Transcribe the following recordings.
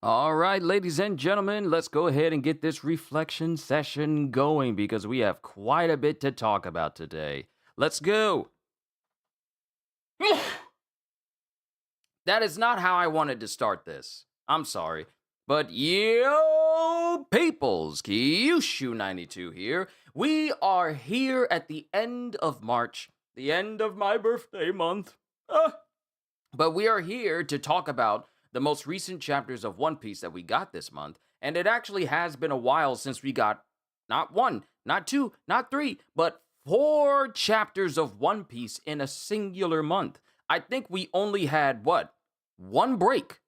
All right, ladies and gentlemen, let's go ahead and get this reflection session going because we have quite a bit to talk about today. Let's go. That is not how I wanted to start this. I'm sorry. But yo, peoples, Kyushu92 here. We are here at the end of March, the end of my birthday month. But we are here to talk about the most recent chapters of One Piece that we got this month. And it actually has been a while since we got not one, not two, not three, but four chapters of One Piece in a singular month. I think we only had what? One break.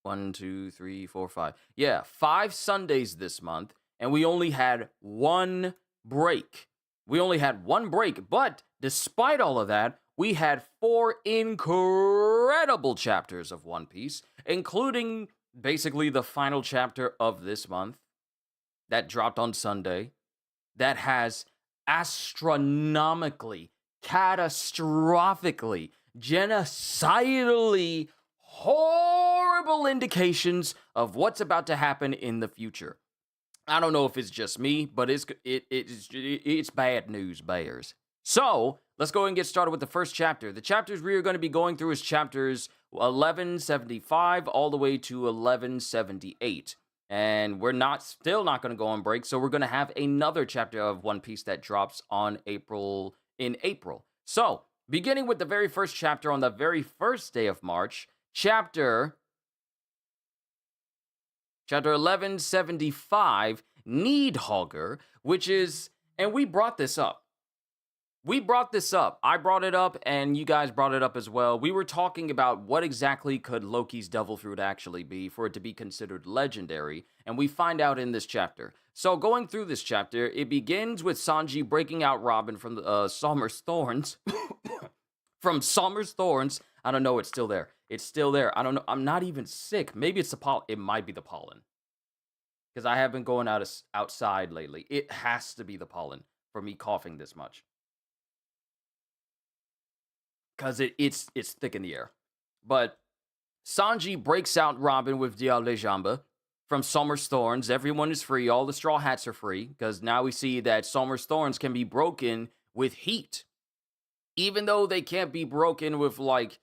1, 2, 3, 4, 5. Yeah, 5 Sundays this month, and we only had one break. We only had one break, but despite all of that, we had 4 incredible chapters of One Piece, including basically the final chapter of this month that dropped on Sunday, that has astronomically, catastrophically, genocidally horrible indications of what's about to happen in the future. I don't know if it's just me, but it's bad news bears. So let's go and get started with the first chapter. The chapters we are going to be going through is chapters 1175 all the way to 1178. And we're still not going to go on break, so we're going to have another chapter of One Piece that drops in April. So, beginning with the very first chapter on the very first day of March, chapter 1175, Needhogger, which is, and we brought this up. I brought it up, and you guys brought it up as well. We were talking about what exactly could Loki's Devil Fruit actually be for it to be considered legendary, and we find out in this chapter. So going through this chapter, it begins with Sanji breaking out Robin from Sommer's Thorns. From Sommer's Thorns. I don't know, it's still there. It's still there. I don't know. I'm not even sick. Maybe it's the pollen. It might be the pollen. Because I have been going outside lately. It has to be the pollen for me coughing this much. Because it's thick in the air. But Sanji breaks out Robin with Diable Jambe from Sommer's Thorns. Everyone is free. All the Straw Hats are free. Because now we see that Sommer's Thorns can be broken with heat. Even though they can't be broken with, like...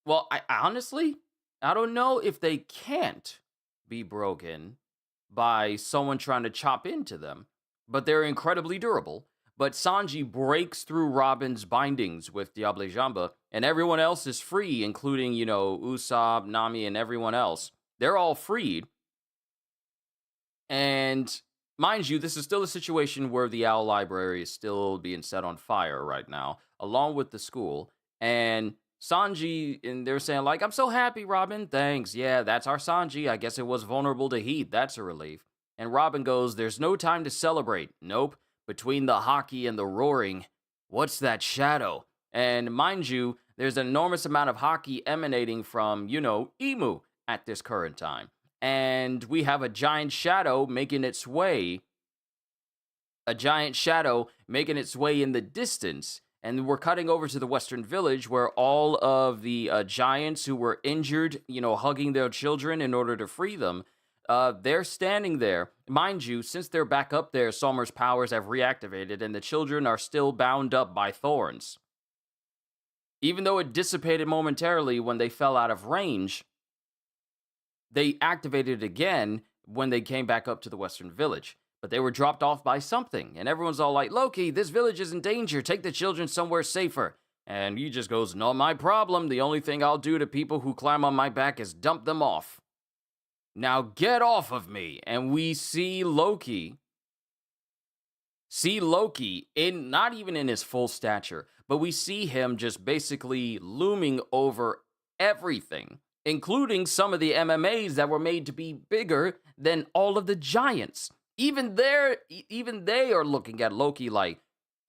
Well, I honestly, I don't know if they can't be broken by someone trying to chop into them. But they're incredibly durable. But Sanji breaks through Robin's bindings with Diable Jambe, and everyone else is free, including, Usopp, Nami, and everyone else. They're all freed. And mind you, this is still a situation where the Owl Library is still being set on fire right now, along with the school. And Sanji, and they're saying, like, I'm so happy, Robin. Thanks. Yeah, that's our Sanji. I guess it was vulnerable to heat. That's a relief. And Robin goes, there's no time to celebrate. Nope. Between the hockey and the roaring, what's that shadow? And mind you, there's an enormous amount of hockey emanating from, Imu at this current time. And we have a giant shadow making its way. A giant shadow making its way in the distance. And we're cutting over to the Western Village where all of the giants who were injured, hugging their children in order to free them, they're standing there. Mind you, since they're back up there, Sommer's powers have reactivated, and the children are still bound up by thorns. Even though it dissipated momentarily when they fell out of range, they activated it again when they came back up to the Western Village. But they were dropped off by something, and everyone's all like, Loki, this village is in danger. Take the children somewhere safer. And he just goes, not my problem. The only thing I'll do to people who climb on my back is dump them off. Now get off of me. And we see Loki in, not even in his full stature, but we see him just basically looming over everything, including some of the MMAs that were made to be bigger than all of the giants. Even they are looking at Loki like,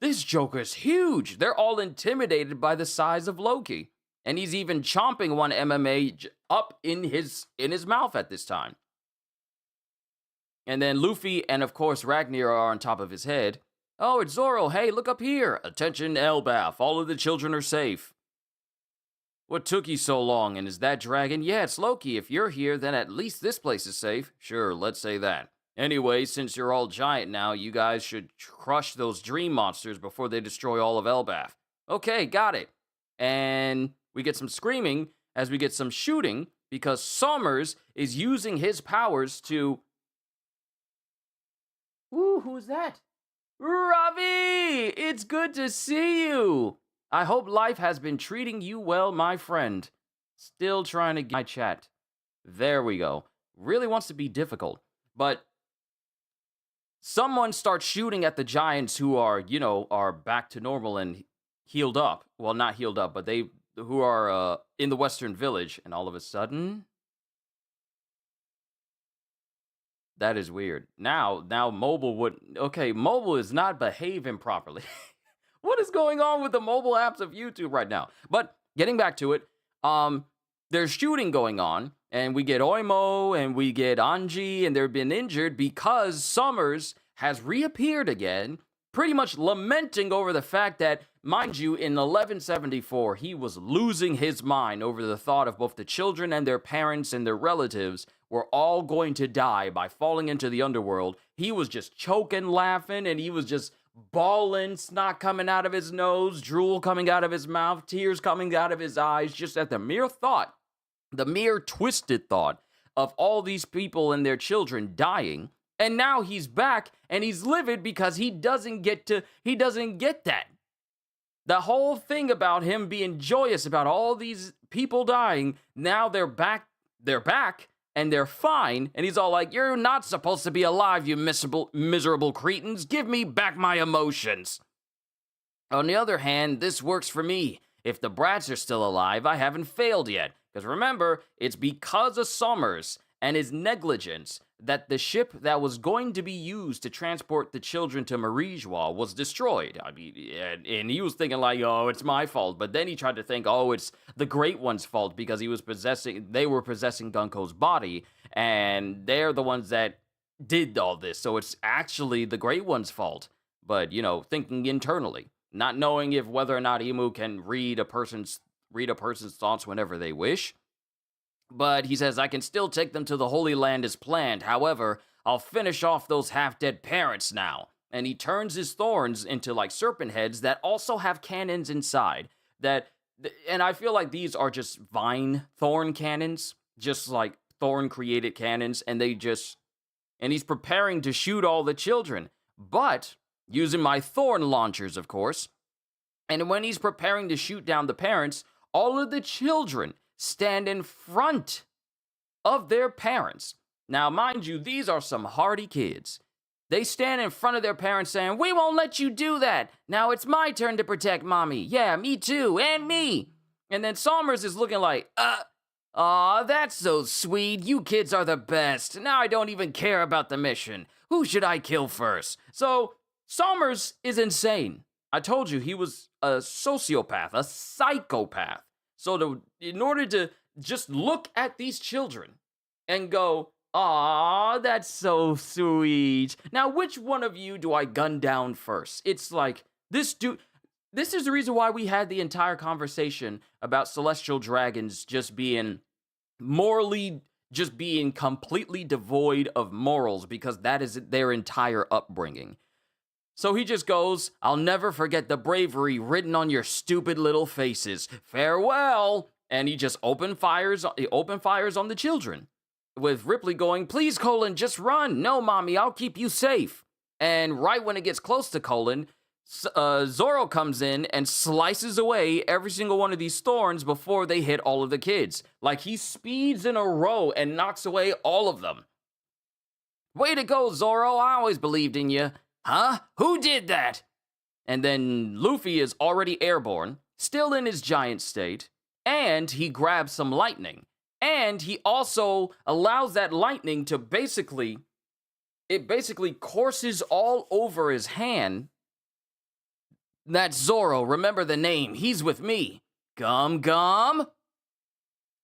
this Joker's huge. They're all intimidated by the size of Loki. And he's even chomping one MMA up in his mouth at this time. And then Luffy and, of course, Ragnar are on top of his head. Oh, it's Zoro. Hey, look up here. Attention, Elbaf. All of the children are safe. What took you so long? And is that dragon? Yeah, it's Loki. If you're here, then at least this place is safe. Sure, let's say that. Anyway, since you're all giant now, you guys should crush those dream monsters before they destroy all of Elbath. Okay, got it. And we get some screaming as we get some shooting because Summers is using his powers to. Ooh, who's that? Ravi! It's good to see you! I hope life has been treating you well, my friend. Still trying to get my chat. There we go. Really wants to be difficult. But someone starts shooting at the giants who are back to normal and healed up. Well, not healed up, but who are in the Western Village. And all of a sudden, that is weird. Now mobile would. Okay, mobile is not behaving properly. What is going on with the mobile apps of YouTube right now? But getting back to it, there's shooting going on, and we get Oimo and we get Anji, and they've been injured because Summers has reappeared again, pretty much lamenting over the fact that, mind you, in 1174, he was losing his mind over the thought of both the children and their parents and their relatives were all going to die by falling into the underworld. He was just choking, laughing, and he was just bawling, snot coming out of his nose, drool coming out of his mouth, tears coming out of his eyes, just at the mere thought, the mere twisted thought of all these people and their children dying. And now he's back and he's livid because he doesn't get that. The whole thing about him being joyous about all these people dying, now they're back, and they're fine, and he's all like, you're not supposed to be alive, you miserable cretins. Give me back my emotions. On the other hand, this works for me. If the brats are still alive, I haven't failed yet. Because remember, it's because of Summers and his negligence that the ship that was going to be used to transport the children to Marijois was destroyed. I mean, and he was thinking like, oh, it's my fault. But then he tried to think, oh, it's the Great One's fault because they were possessing Gunko's body, and they're the ones that did all this. So it's actually the Great One's fault. But, thinking internally, not knowing if whether or not Emu can read a person's thoughts whenever they wish. But he says, I can still take them to the Holy Land as planned. However, I'll finish off those half-dead parents now. And he turns his thorns into, like, serpent heads that also have cannons inside. And I feel like these are just vine thorn cannons. Just, like, thorn-created cannons. And he's preparing to shoot all the children. But, using my thorn launchers, of course. And when he's preparing to shoot down the parents, all of the children stand in front of their parents. Now, mind you, these are some hardy kids. They stand in front of their parents saying, we won't let you do that. Now it's my turn to protect mommy. Yeah, me too, and me. And then Summers is looking like, aw, that's so sweet. You kids are the best. Now I don't even care about the mission. Who should I kill first? So, Summers is insane. I told you he was a sociopath, a psychopath. So in order to just look at these children and go, aw, that's so sweet. Now, which one of you do I gun down first? It's like, this is the reason why we had the entire conversation about celestial dragons just being completely devoid of morals, because that is their entire upbringing. So he just goes, I'll never forget the bravery written on your stupid little faces. Farewell. And he just open fires on the children. With Ripley going, please, Colin, just run. No, mommy, I'll keep you safe. And right when it gets close to Colin, Zoro comes in and slices away every single one of these thorns before they hit all of the kids. Like he speeds in a row and knocks away all of them. Way to go, Zoro. I always believed in you. Huh? Who did that? And then Luffy is already airborne, still in his giant state, and he grabs some lightning. And he also allows that lightning to basically courses all over his hand. That's Zoro, remember the name, he's with me. Gum Gum.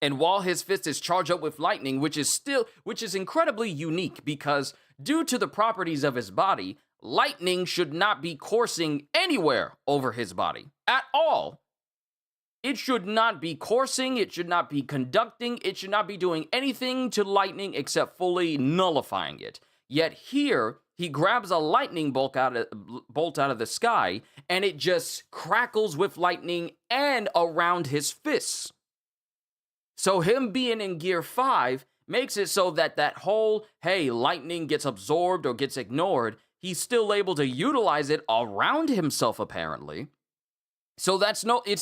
And while his fist is charged up with lightning, which is incredibly unique because due to the properties of his body, lightning should not be coursing anywhere over his body at all. It should not be coursing, it should not be conducting, it should not be doing anything to lightning except fully nullifying it. Yet here, he grabs a lightning bolt out of the sky, and it just crackles with lightning and around his fists. So him being in Gear 5 makes it so that whole, hey, lightning gets absorbed or gets ignored, he's still able to utilize it around himself, apparently. So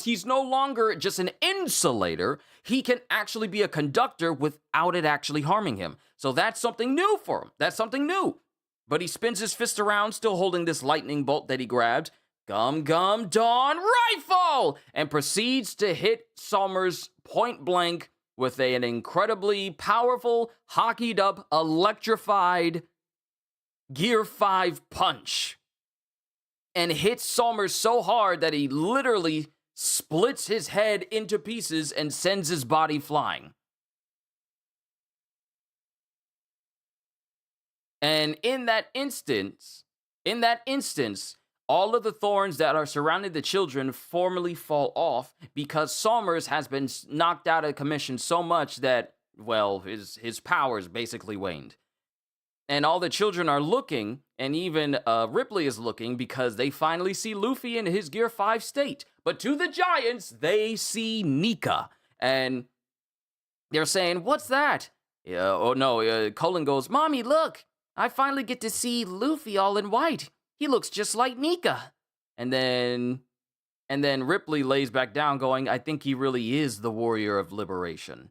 he's no longer just an insulator. He can actually be a conductor without it actually harming him. So that's something new for him. That's something new. But he spins his fist around, still holding this lightning bolt that he grabbed. Gum Gum Dawn Rifle! And proceeds to hit Somers point blank with an incredibly powerful, hockeyed up, electrified Gear 5 punch. And hits Somers so hard that he literally splits his head into pieces and sends his body flying. And in that instance, all of the thorns that are surrounding the children formally fall off because Somers has been knocked out of commission so much that, well, his powers basically waned. And all the children are looking, and even Ripley is looking because they finally see Luffy in his Gear 5 state. But to the Giants, they see Nika. And they're saying, what's that? Colin goes, Mommy, look, I finally get to see Luffy all in white. He looks just like Nika. And then Ripley lays back down going, I think he really is the warrior of liberation.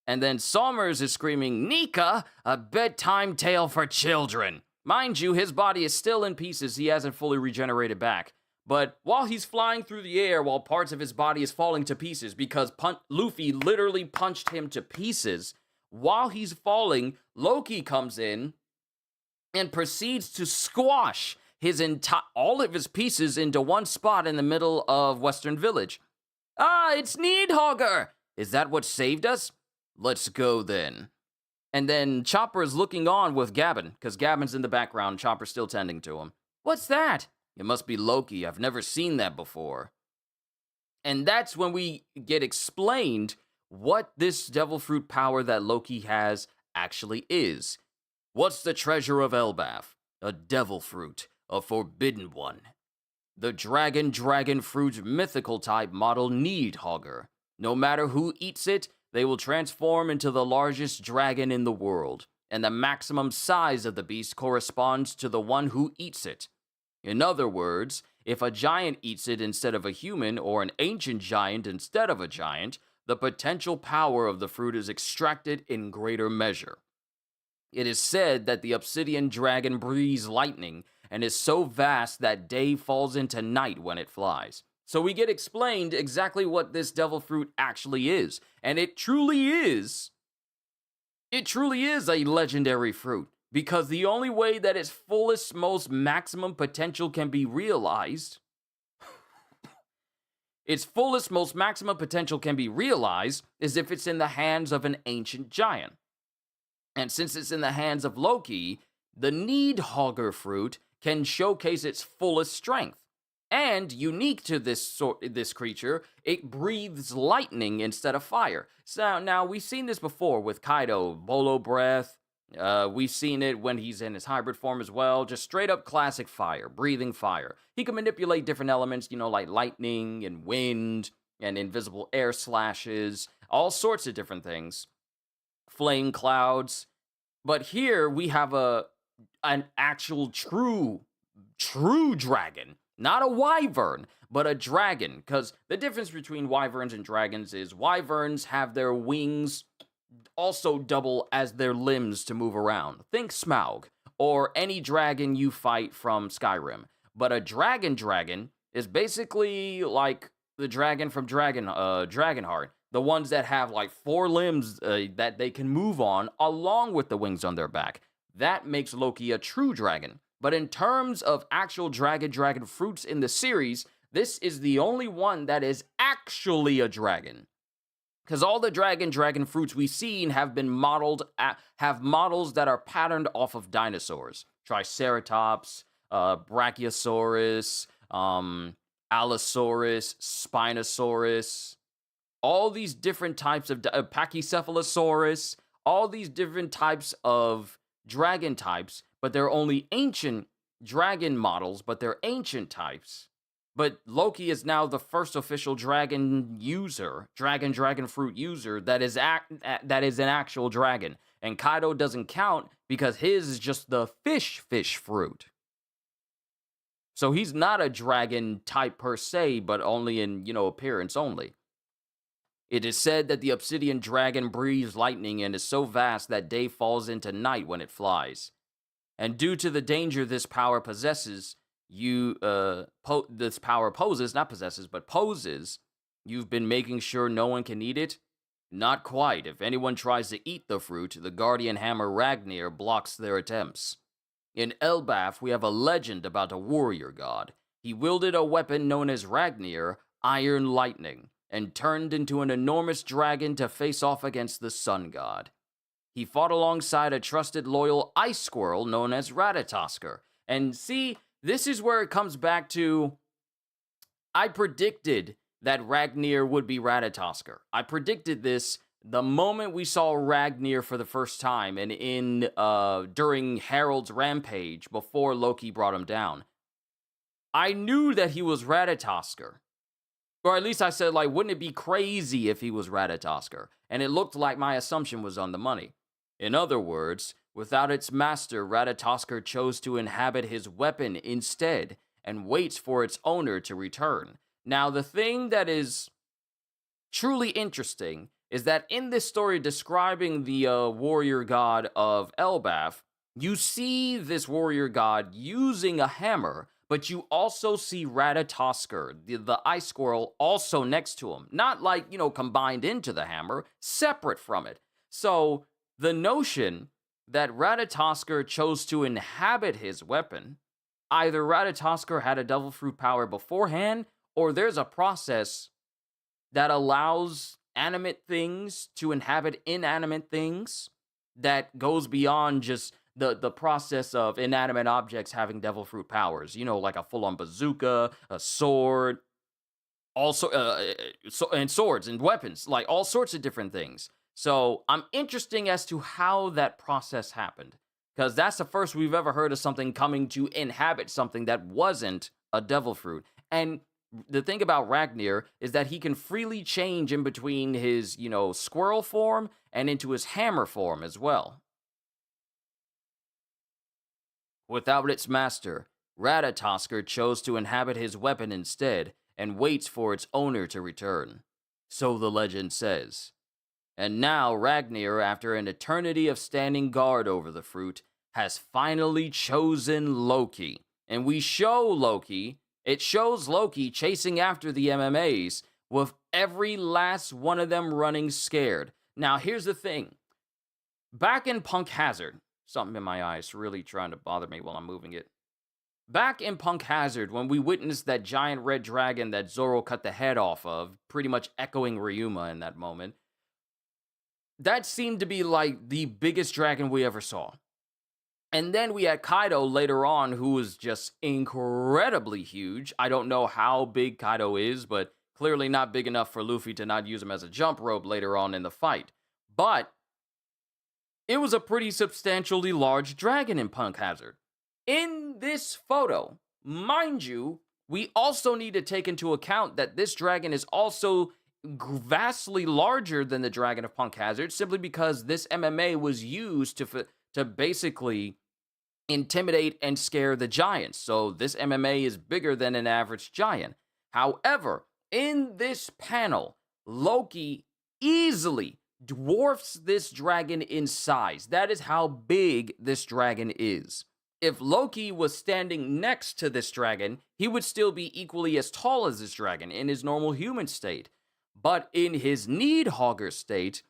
And then Somers is screaming, Nika, a bedtime tale for children. Mind you, his body is still in pieces. He hasn't fully regenerated back. But while he's flying through the air, while parts of his body is falling to pieces, because Luffy literally punched him to pieces, while he's falling, Loki comes in and proceeds to squash all of his pieces into one spot in the middle of Western Village. Ah, it's Needhogger! Is that what saved us? Let's go then. And then Chopper is looking on with Gabin, because Gabin's in the background, Chopper's still tending to him. What's that? It must be Loki. I've never seen that before. And that's when we get explained what this devil fruit power that Loki has actually is. What's the treasure of Elbaf? A devil fruit, a forbidden one. The dragon fruit's mythical type model Needhogger. No matter who eats it, they will transform into the largest dragon in the world, and the maximum size of the beast corresponds to the one who eats it. In other words, if a giant eats it instead of a human, or an ancient giant instead of a giant, the potential power of the fruit is extracted in greater measure. It is said that the obsidian dragon breathes lightning and is so vast that day falls into night when it flies. So we get explained exactly what this devil fruit actually is. And it truly is a legendary fruit. Because the only way that its fullest, most maximum potential can be realized, is if it's in the hands of an ancient giant. And since it's in the hands of Loki, the Needhogger fruit can showcase its fullest strength. And unique to this creature, it breathes lightning instead of fire. So now we've seen this before with Kaido, Bolo Breath. We've seen it when he's in his hybrid form as well. Just straight up classic fire, breathing fire. He can manipulate different elements, like lightning and wind and invisible air slashes, all sorts of different things. Flame clouds. But here we have an actual true dragon. Not a wyvern, but a dragon. Because the difference between wyverns and dragons is wyverns have their wings also double as their limbs to move around. Think Smaug, or any dragon you fight from Skyrim. But a dragon is basically like the dragon from Dragonheart. The ones that have like 4 limbs that they can move on along with the wings on their back. That makes Loki a true dragon. But in terms of actual dragon fruits in the series, this is the only one that is actually a dragon. Because all the dragon fruits we've seen have been have models that are patterned off of dinosaurs. Triceratops, Brachiosaurus, Allosaurus, Spinosaurus, all these different types of Pachycephalosaurus, all these different types of dragon types, but they're only ancient dragon models, but they're ancient types. But Loki is now the first official dragon fruit user that is that is an actual dragon. And Kaido doesn't count because his is just the fish fruit. So he's not a dragon type per se, but only in, appearance only. It is said that the obsidian dragon breathes lightning and is so vast that day falls into night when it flies. And due to the danger this power possesses, this power poses, not possesses, but poses, you've been making sure no one can eat it? Not quite. If anyone tries to eat the fruit, the guardian hammer Ragnir blocks their attempts. In Elbaf, we have a legend about a warrior god. He wielded a weapon known as Ragnir, Iron Lightning, and turned into an enormous dragon to face off against the sun god. He fought alongside a trusted loyal ice squirrel known as Ratatoskr. And see, this is where it comes back to, I predicted that Ragnir would be Ratatoskr. I predicted this the moment we saw Ragnir for the first time, and during Harold's rampage before Loki brought him down. I knew that he was Ratatoskr. Or at least I said, wouldn't it be crazy if he was Ratatoskr? And it looked like my assumption was on the money. In other words, without its master, Ratatoskr chose to inhabit his weapon instead and waits for its owner to return. Now, the thing that is truly interesting is that in this story describing the warrior god of Elbaf, you see this warrior god using a hammer, but you also see Ratatoskr, the ice squirrel, also next to him. Not combined into the hammer, separate from it. So the notion that Ratatoskr chose to inhabit his weapon, either Ratatoskr had a devil fruit power beforehand, or there's a process that allows animate things to inhabit inanimate things that goes beyond just the process of inanimate objects having devil fruit powers. Like a full-on bazooka, a sword, also and swords and weapons, like all sorts of different things. So I'm interested as to how that process happened, because that's the first we've ever heard of something coming to inhabit something that wasn't a devil fruit. And the thing about Ragnir is that he can freely change in between his, squirrel form and into his hammer form as well. Without its master, Ratatoskr chose to inhabit his weapon instead and waits for its owner to return. So the legend says. And now Ragnir, after an eternity of standing guard over the fruit, has finally chosen Loki. And we show Loki, it shows Loki chasing after the MMAs, with every last one of them running scared. Now, here's the thing. Back in Punk Hazard, something in my eye is really trying to bother me while I'm moving it. Back in Punk Hazard, when we witnessed that giant red dragon that Zoro cut the head off of, pretty much echoing Ryuma in that moment, that seemed to be the biggest dragon we ever saw. And then we had Kaido later on, who was just incredibly huge. I don't know how big Kaido is, but clearly not big enough for Luffy to not use him as a jump rope later on in the fight. But it was a pretty substantially large dragon in Punk Hazard. In this photo, mind you, we also need to take into account that this dragon is also vastly larger than the dragon of Punk Hazard, simply because this MMA was used to basically intimidate and scare the giants. So this MMA is bigger than an average giant. However, in this panel, Loki easily dwarfs this dragon in size. That is how big this dragon is. If Loki was standing next to this dragon, he would still be equally as tall as this dragon in his normal human state. But in his Needhogger state,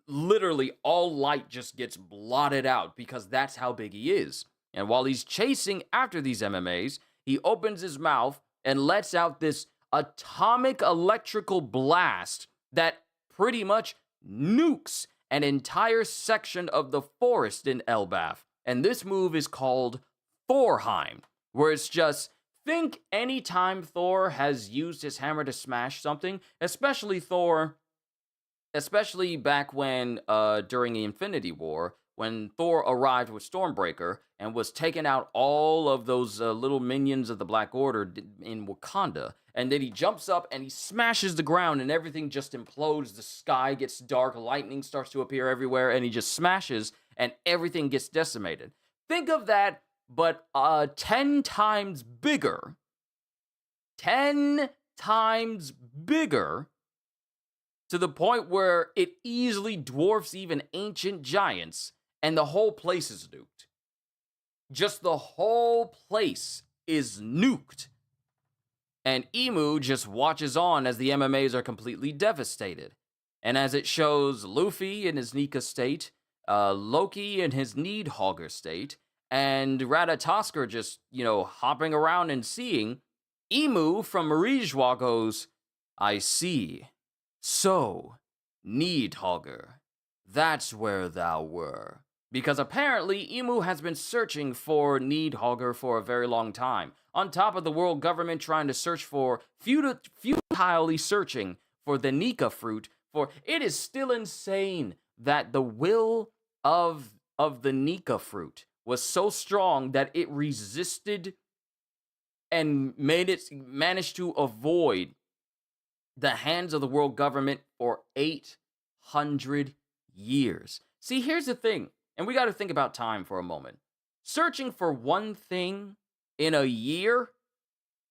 literally all light just gets blotted out because that's how big he is. And while he's chasing after these MMAs, he opens his mouth and lets out this atomic electrical blast that pretty much nukes an entire section of the forest in Elbaf. And this move is called Thorheim, where it's just Think anytime Thor has used his hammer to smash something, especially back when during the Infinity War, when Thor arrived with Stormbreaker and was taking out all of those little minions of the Black Order in Wakanda, and then he jumps up and he smashes the ground and everything just implodes. The sky gets dark, lightning starts to appear everywhere, and he just smashes and everything gets decimated. Think of that, but 10 times bigger. 10 times bigger, to the point where it easily dwarfs even ancient giants, and the whole place is nuked. Just the whole place is nuked. And Imu just watches on as the MMAs are completely devastated. And as it shows Luffy in his Nika state, Loki in his Needhogger state, and Ratatoskr just, hopping around and seeing, Imu from Marijwa goes, "I see. So, Needhogger, that's where thou were." Because apparently, Imu has been searching for Needhogger for a very long time. On top of the world government trying to search for, futilely searching for the Nika fruit, for it is still insane that the will of the Nika fruit was so strong that it resisted and managed to avoid the hands of the world government for 800 years. See, here's the thing, and we got to think about time for a moment. Searching for one thing in a year,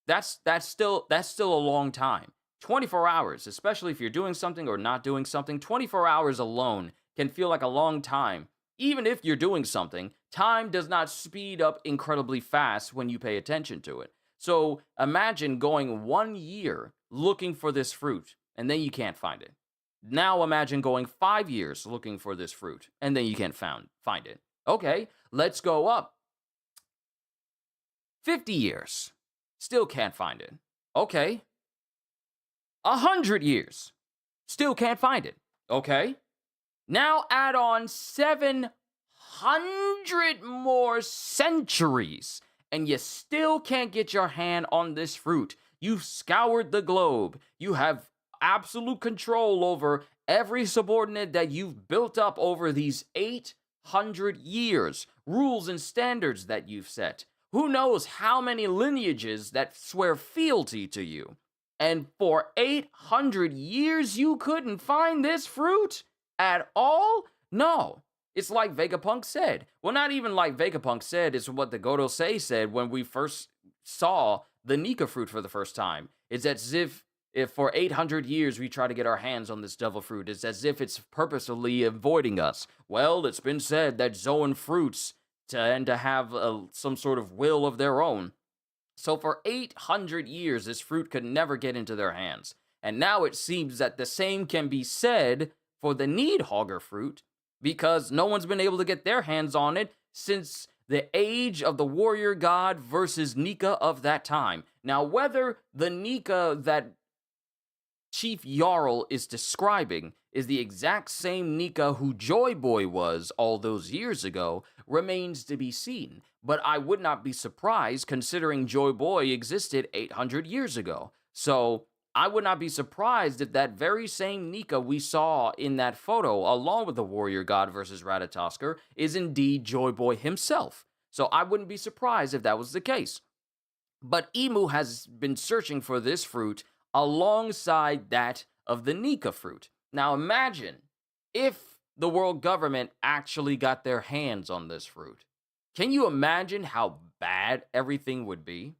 that's still a long time. 24 hours, especially if you're doing something or not doing something, 24 hours alone can feel like a long time. Even if you're doing something, time does not speed up incredibly fast when you pay attention to it. So imagine going 1 year looking for this fruit, and then you can't find it. Now imagine going 5 years looking for this fruit, and then you can't find it. Okay, let's go up. 50 years, still can't find it. Okay. 100 years, still can't find it. Okay. Now add on 700 more centuries, and you still can't get your hand on this fruit. You've scoured the globe. You have absolute control over every subordinate that you've built up over these 800 years, rules and standards that you've set. Who knows how many lineages that swear fealty to you. And for 800 years, you couldn't find this fruit at all? No. It's like Vegapunk said. Well, not even like Vegapunk said. It's what the Godosei said when we first saw the Nika fruit for the first time. It's as if for 800 years we try to get our hands on this devil fruit. It's as if it's purposely avoiding us. Well, it's been said that Zoan fruits tend to have some sort of will of their own. So for 800 years, this fruit could never get into their hands. And now it seems that the same can be said for the Needhogger fruit, because no one's been able to get their hands on it since the age of the warrior god versus Nika of that time. Now, whether the Nika that Chief Jarl is describing is the exact same Nika who Joy Boy was all those years ago remains to be seen. But I would not be surprised, considering Joy Boy existed 800 years ago. So I would not be surprised if that very same Nika we saw in that photo, along with the warrior god versus Ratatoskr, is indeed Joy Boy himself. So I wouldn't be surprised if that was the case. But Imu has been searching for this fruit alongside that of the Nika fruit. Now imagine if the world government actually got their hands on this fruit. Can you imagine how bad everything would be?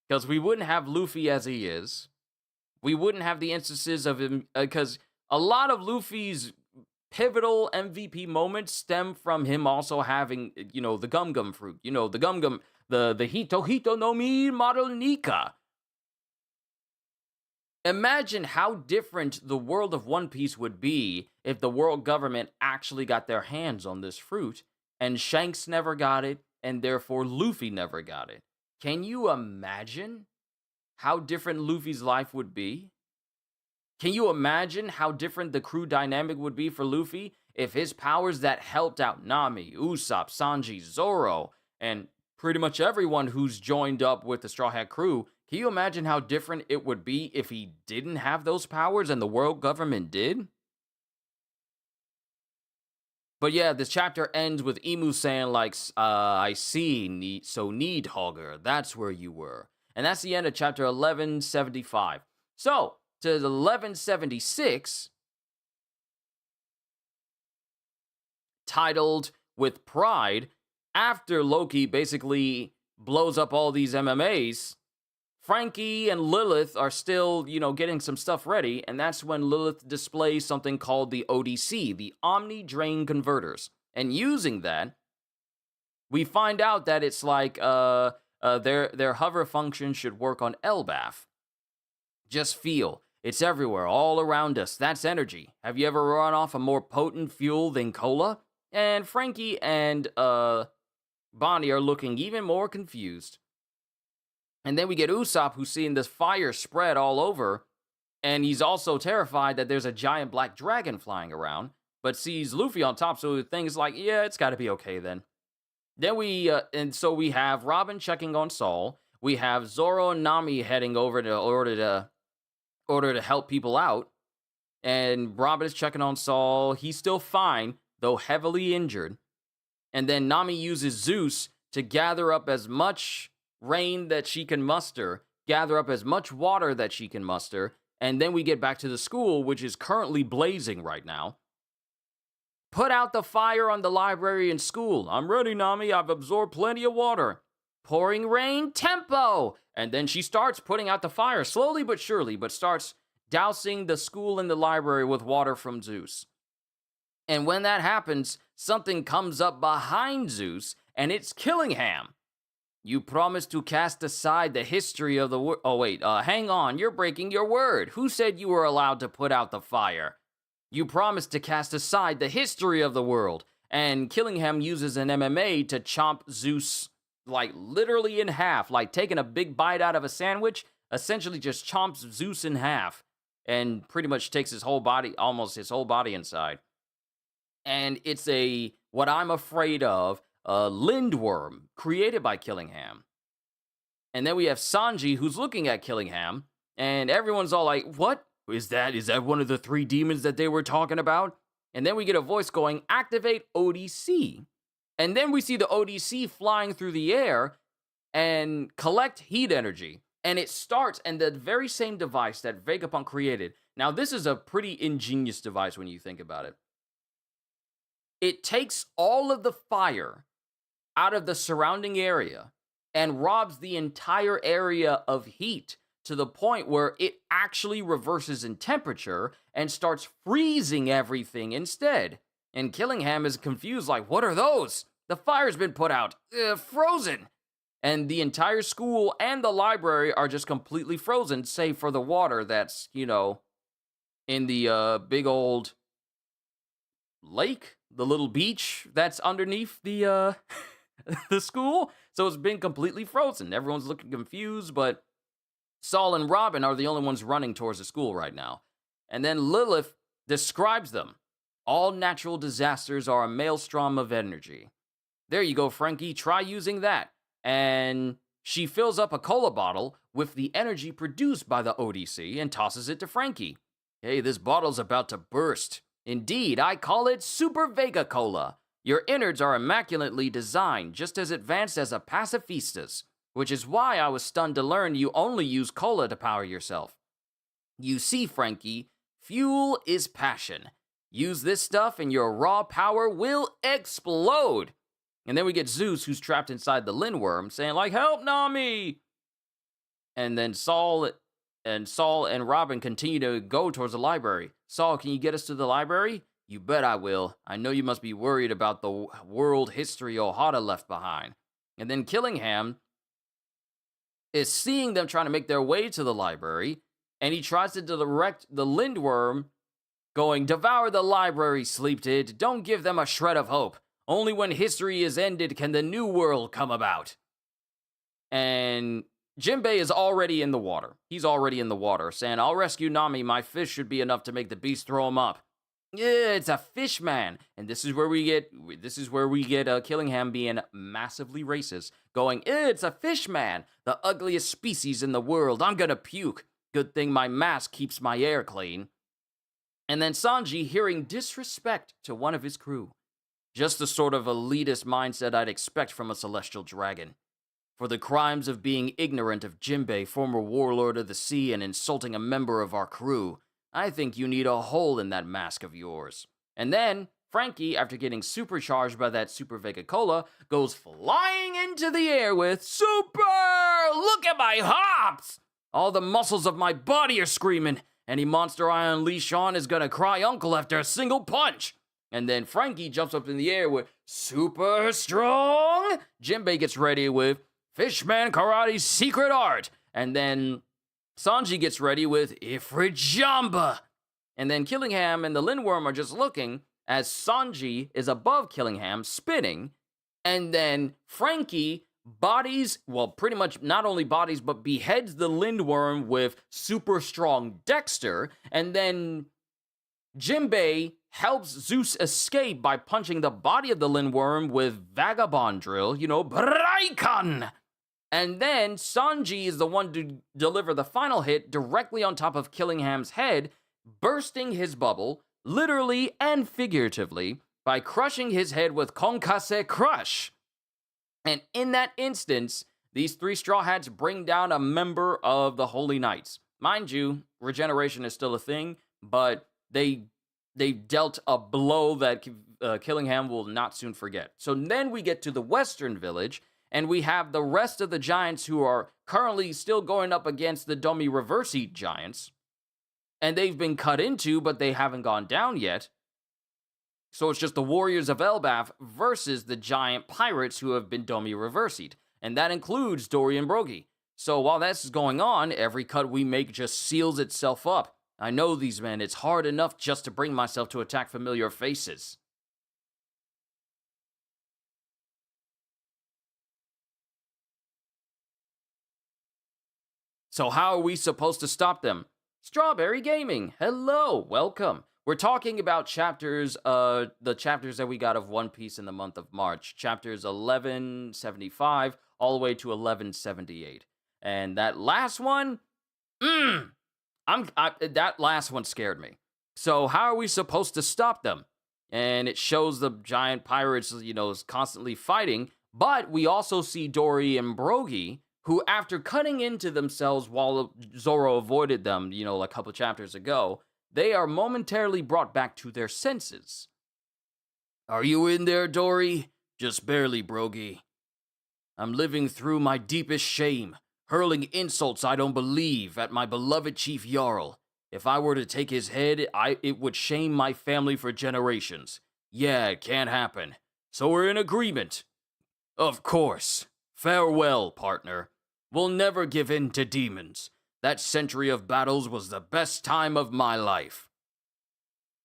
Because we wouldn't have Luffy as he is. We wouldn't have the instances of him, because a lot of Luffy's pivotal MVP moments stem from him also having, the Gum Gum fruit. The Gum Gum, the Hito Hito no Mi model Nika. Imagine how different the world of One Piece would be if the world government actually got their hands on this fruit, and Shanks never got it, and therefore Luffy never got it. Can you imagine how different Luffy's life would be? Can you imagine how different the crew dynamic would be for Luffy if his powers that helped out Nami, Usopp, Sanji, Zoro, and pretty much everyone who's joined up with the Straw Hat crew. Can you imagine how different it would be if he didn't have those powers and the world government did? But yeah, this chapter ends with Emu saying like, "I see, Needhogger, that's where you were," and that's the end of chapter 1175. So to the 1176, titled "With Pride," after Loki basically blows up all these MMAs. Frankie and Lilith are still, getting some stuff ready, and that's when Lilith displays something called the ODC, the Omni Drain Converters. And using that, we find out that it's like their hover function should work on Elbaf. Just feel. It's everywhere, all around us. That's energy. Have you ever run off a more potent fuel than cola? And Frankie and Bonnie are looking even more confused. And then we get Usopp, who's seeing this fire spread all over, and he's also terrified that there's a giant black dragon flying around, but sees Luffy on top, so the thing is like, yeah, it's got to be okay then. Then we have Robin checking on Saul. We have Zoro and Nami heading over to order to help people out, and Robin is checking on Saul. He's still fine, though heavily injured. And then Nami uses Zeus to gather up as much rain that she can muster, gather up as much water that she can muster, and then we get back to the school, which is currently blazing right now. Put out the fire on the library and school. I'm ready, Nami. I've absorbed plenty of water. Pouring rain, tempo! And then she starts putting out the fire, slowly but surely, but starts dousing the school and the library with water from Zeus. And when that happens, something comes up behind Zeus, and it's Killingham. You promised to cast aside the history of the world. Oh, wait, hang on, you're breaking your word. Who said you were allowed to put out the fire? You promised to cast aside the history of the world. And Killingham uses an MMA to chomp Zeus, like, literally in half, like taking a big bite out of a sandwich, essentially just chomps Zeus in half, and pretty much takes his whole body, almost his whole body inside. And it's what I'm afraid of, a lindworm created by Killingham. And then we have Sanji, who's looking at Killingham, and everyone's all like, what? Is that one of the 3 demons that they were talking about? And then we get a voice going, activate ODC. And then we see the ODC flying through the air and collect heat energy. And it starts, and the very same device that Vegapunk created. Now, this is a pretty ingenious device when you think about it. It takes all of the fire out of the surrounding area and robs the entire area of heat to the point where it actually reverses in temperature and starts freezing everything instead. And Killingham is confused, like, what are those? The fire's been put out. Frozen. And the entire school and the library are just completely frozen, save for the water that's, in the big old lake, the little beach that's underneath the the school. So it's been completely frozen. Everyone's looking confused, but Saul and Robin are the only ones running towards the school right now. And then Lilith describes them. All natural disasters are a maelstrom of energy. There you go, Frankie. Try using that. And she fills up a cola bottle with the energy produced by the ODC and tosses it to Frankie. Hey, this bottle's about to burst. Indeed, I call it Super Vega Cola. Your innards are immaculately designed, just as advanced as a pacifista's, which is why I was stunned to learn you only use cola to power yourself. You see, Frankie, fuel is passion. Use this stuff and your raw power will explode. And then we get Zeus, who's trapped inside the Lindworm, saying like, help, Nami! And then Saul and Robin continue to go towards the library. Saul, can you get us to the library? You bet I will. I know you must be worried about the world history Ohara left behind. And then Killingham is seeing them trying to make their way to the library, and he tries to direct the Lindworm, going, devour the library, Sleeptid. Don't give them a shred of hope. Only when history is ended can the new world come about. And Jinbei is already in the water. He's already in the water, saying, I'll rescue Nami. My fish should be enough to make the beast throw him up. Yeah, it's a fish man, and this is where we get Killingham being massively racist, going, it's a fish man, the ugliest species in the world. I'm gonna puke. Good thing my mask keeps my air clean. And then Sanji hearing disrespect to one of his crew, just the sort of elitist mindset I'd expect from a celestial dragon. For the crimes of being ignorant of Jinbei, former warlord of the sea, and insulting a member of our crew, I think you need a hole in that mask of yours. And then, Frankie, after getting supercharged by that Super Vega Cola, goes flying into the air with, Super! Look at my hops! All the muscles of my body are screaming. Any monster I unleash on is gonna cry uncle after a single punch. And then Frankie jumps up in the air with, Super strong! Jinbei gets ready with, Fishman Karate's secret art. And then Sanji gets ready with Ifrit Jamba. And then Killingham and the Lindworm are just looking as Sanji is above Killingham, spinning. And then Frankie bodies, well, pretty much not only bodies, but beheads the Lindworm with super strong Dexter. And then Jinbei helps Zeus escape by punching the body of the Lindworm with Vagabond Drill, Braikan. And then Sanji is the one to deliver the final hit directly on top of Killingham's head, bursting his bubble, literally and figuratively, by crushing his head with Konkase Crush. And in that instance, these three Straw Hats bring down a member of the Holy Knights. Mind you, regeneration is still a thing, but they dealt a blow that Killingham will not soon forget. So then we get to the Western Village, and we have the rest of the giants who are currently still going up against the Domi Reversi giants. And they've been cut into, but they haven't gone down yet. So it's just the Warriors of Elbaf versus the giant pirates who have been Domi Reversi'd. And that includes Dory and Brogy. So while this is going on, every cut we make just seals itself up. I know these men, it's hard enough just to bring myself to attack familiar faces. So how are we supposed to stop them? Strawberry Gaming, hello, welcome. We're talking about the chapters that we got of One Piece in the month of March. Chapters 1175 all the way to 1178. And that last one, that last one scared me. So how are we supposed to stop them? And it shows the giant pirates, is constantly fighting. But we also see Dory and Brogy, who, after cutting into themselves while Zoro avoided them, a couple chapters ago, they are momentarily brought back to their senses. Are you in there, Dory? Just barely, Brogy. I'm living through my deepest shame, hurling insults I don't believe at my beloved Chief Jarl. If I were to take his head, it would shame my family for generations. Yeah, it can't happen. So we're in agreement. Of course. Farewell, partner. We'll never give in to demons. That century of battles was the best time of my life.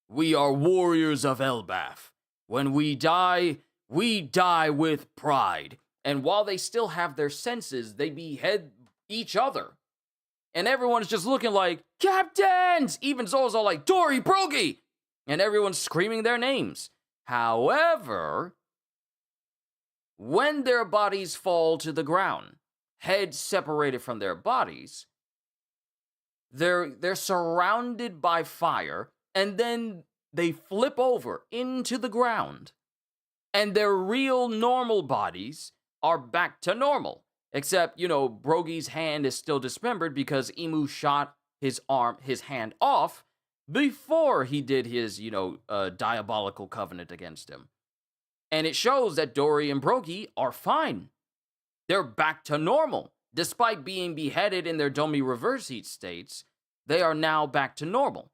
We are warriors of Elbaf. When we die with pride. And while they still have their senses, they behead each other. And everyone's just looking like, Captains! Even Zoro's all like, Dory, Brogy! And everyone's screaming their names. However, when their bodies fall to the ground, heads separated from their bodies, they're surrounded by fire, and then they flip over into the ground, and their real normal bodies are back to normal. Except, Brogy's hand is still dismembered because Imu shot his hand off before he did his, diabolical covenant against him. And it shows that Dory and Brogy are fine. They're back to normal. Despite being beheaded in their Domi Reversi states, they are now back to normal.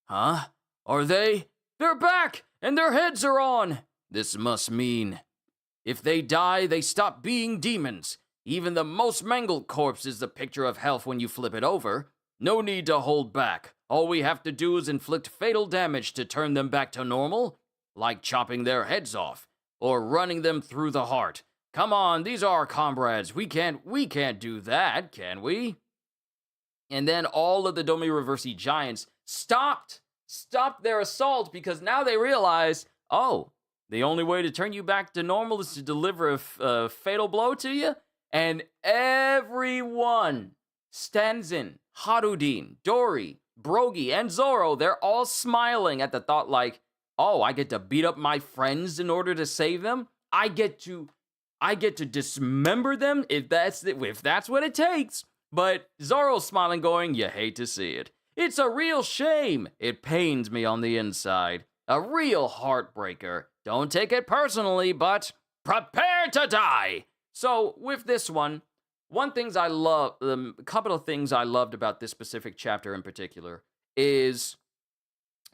Huh? Are they? They're back, and their heads are on. This must mean if they die, they stop being demons. Even the most mangled corpse is the picture of health when you flip it over. No need to hold back. All we have to do is inflict fatal damage to turn them back to normal, like chopping their heads off or running them through the heart. Come on, these are our comrades. We can't do that, can we? And then all of the Domi Reversi giants stopped stopped their assault because now they realize, oh, the only way to turn you back to normal is to deliver a fatal blow to you. And everyone, Stanzin, Harudin, Dory, Brogy, and Zoro, they're all smiling at the thought like, oh, I get to beat up my friends in order to save them. I get to dismember them if that's what it takes. But Zoro's smiling, going, you hate to see it. It's a real shame. It pains me on the inside. A real heartbreaker. Don't take it personally, but prepare to die. So with this one things I love, a couple of things I loved about this specific chapter in particular is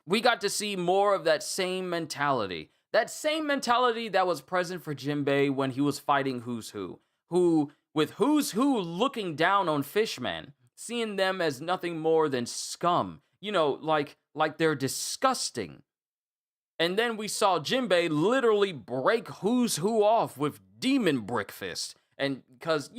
we got to see more of that same mentality. That same mentality that was present for Jinbei when he was fighting Who's Who. With Who's Who looking down on Fishman, seeing them as nothing more than scum. You know, like they're disgusting. And then we saw Jinbei literally break Who's Who off with Demon Brick Fist. And because,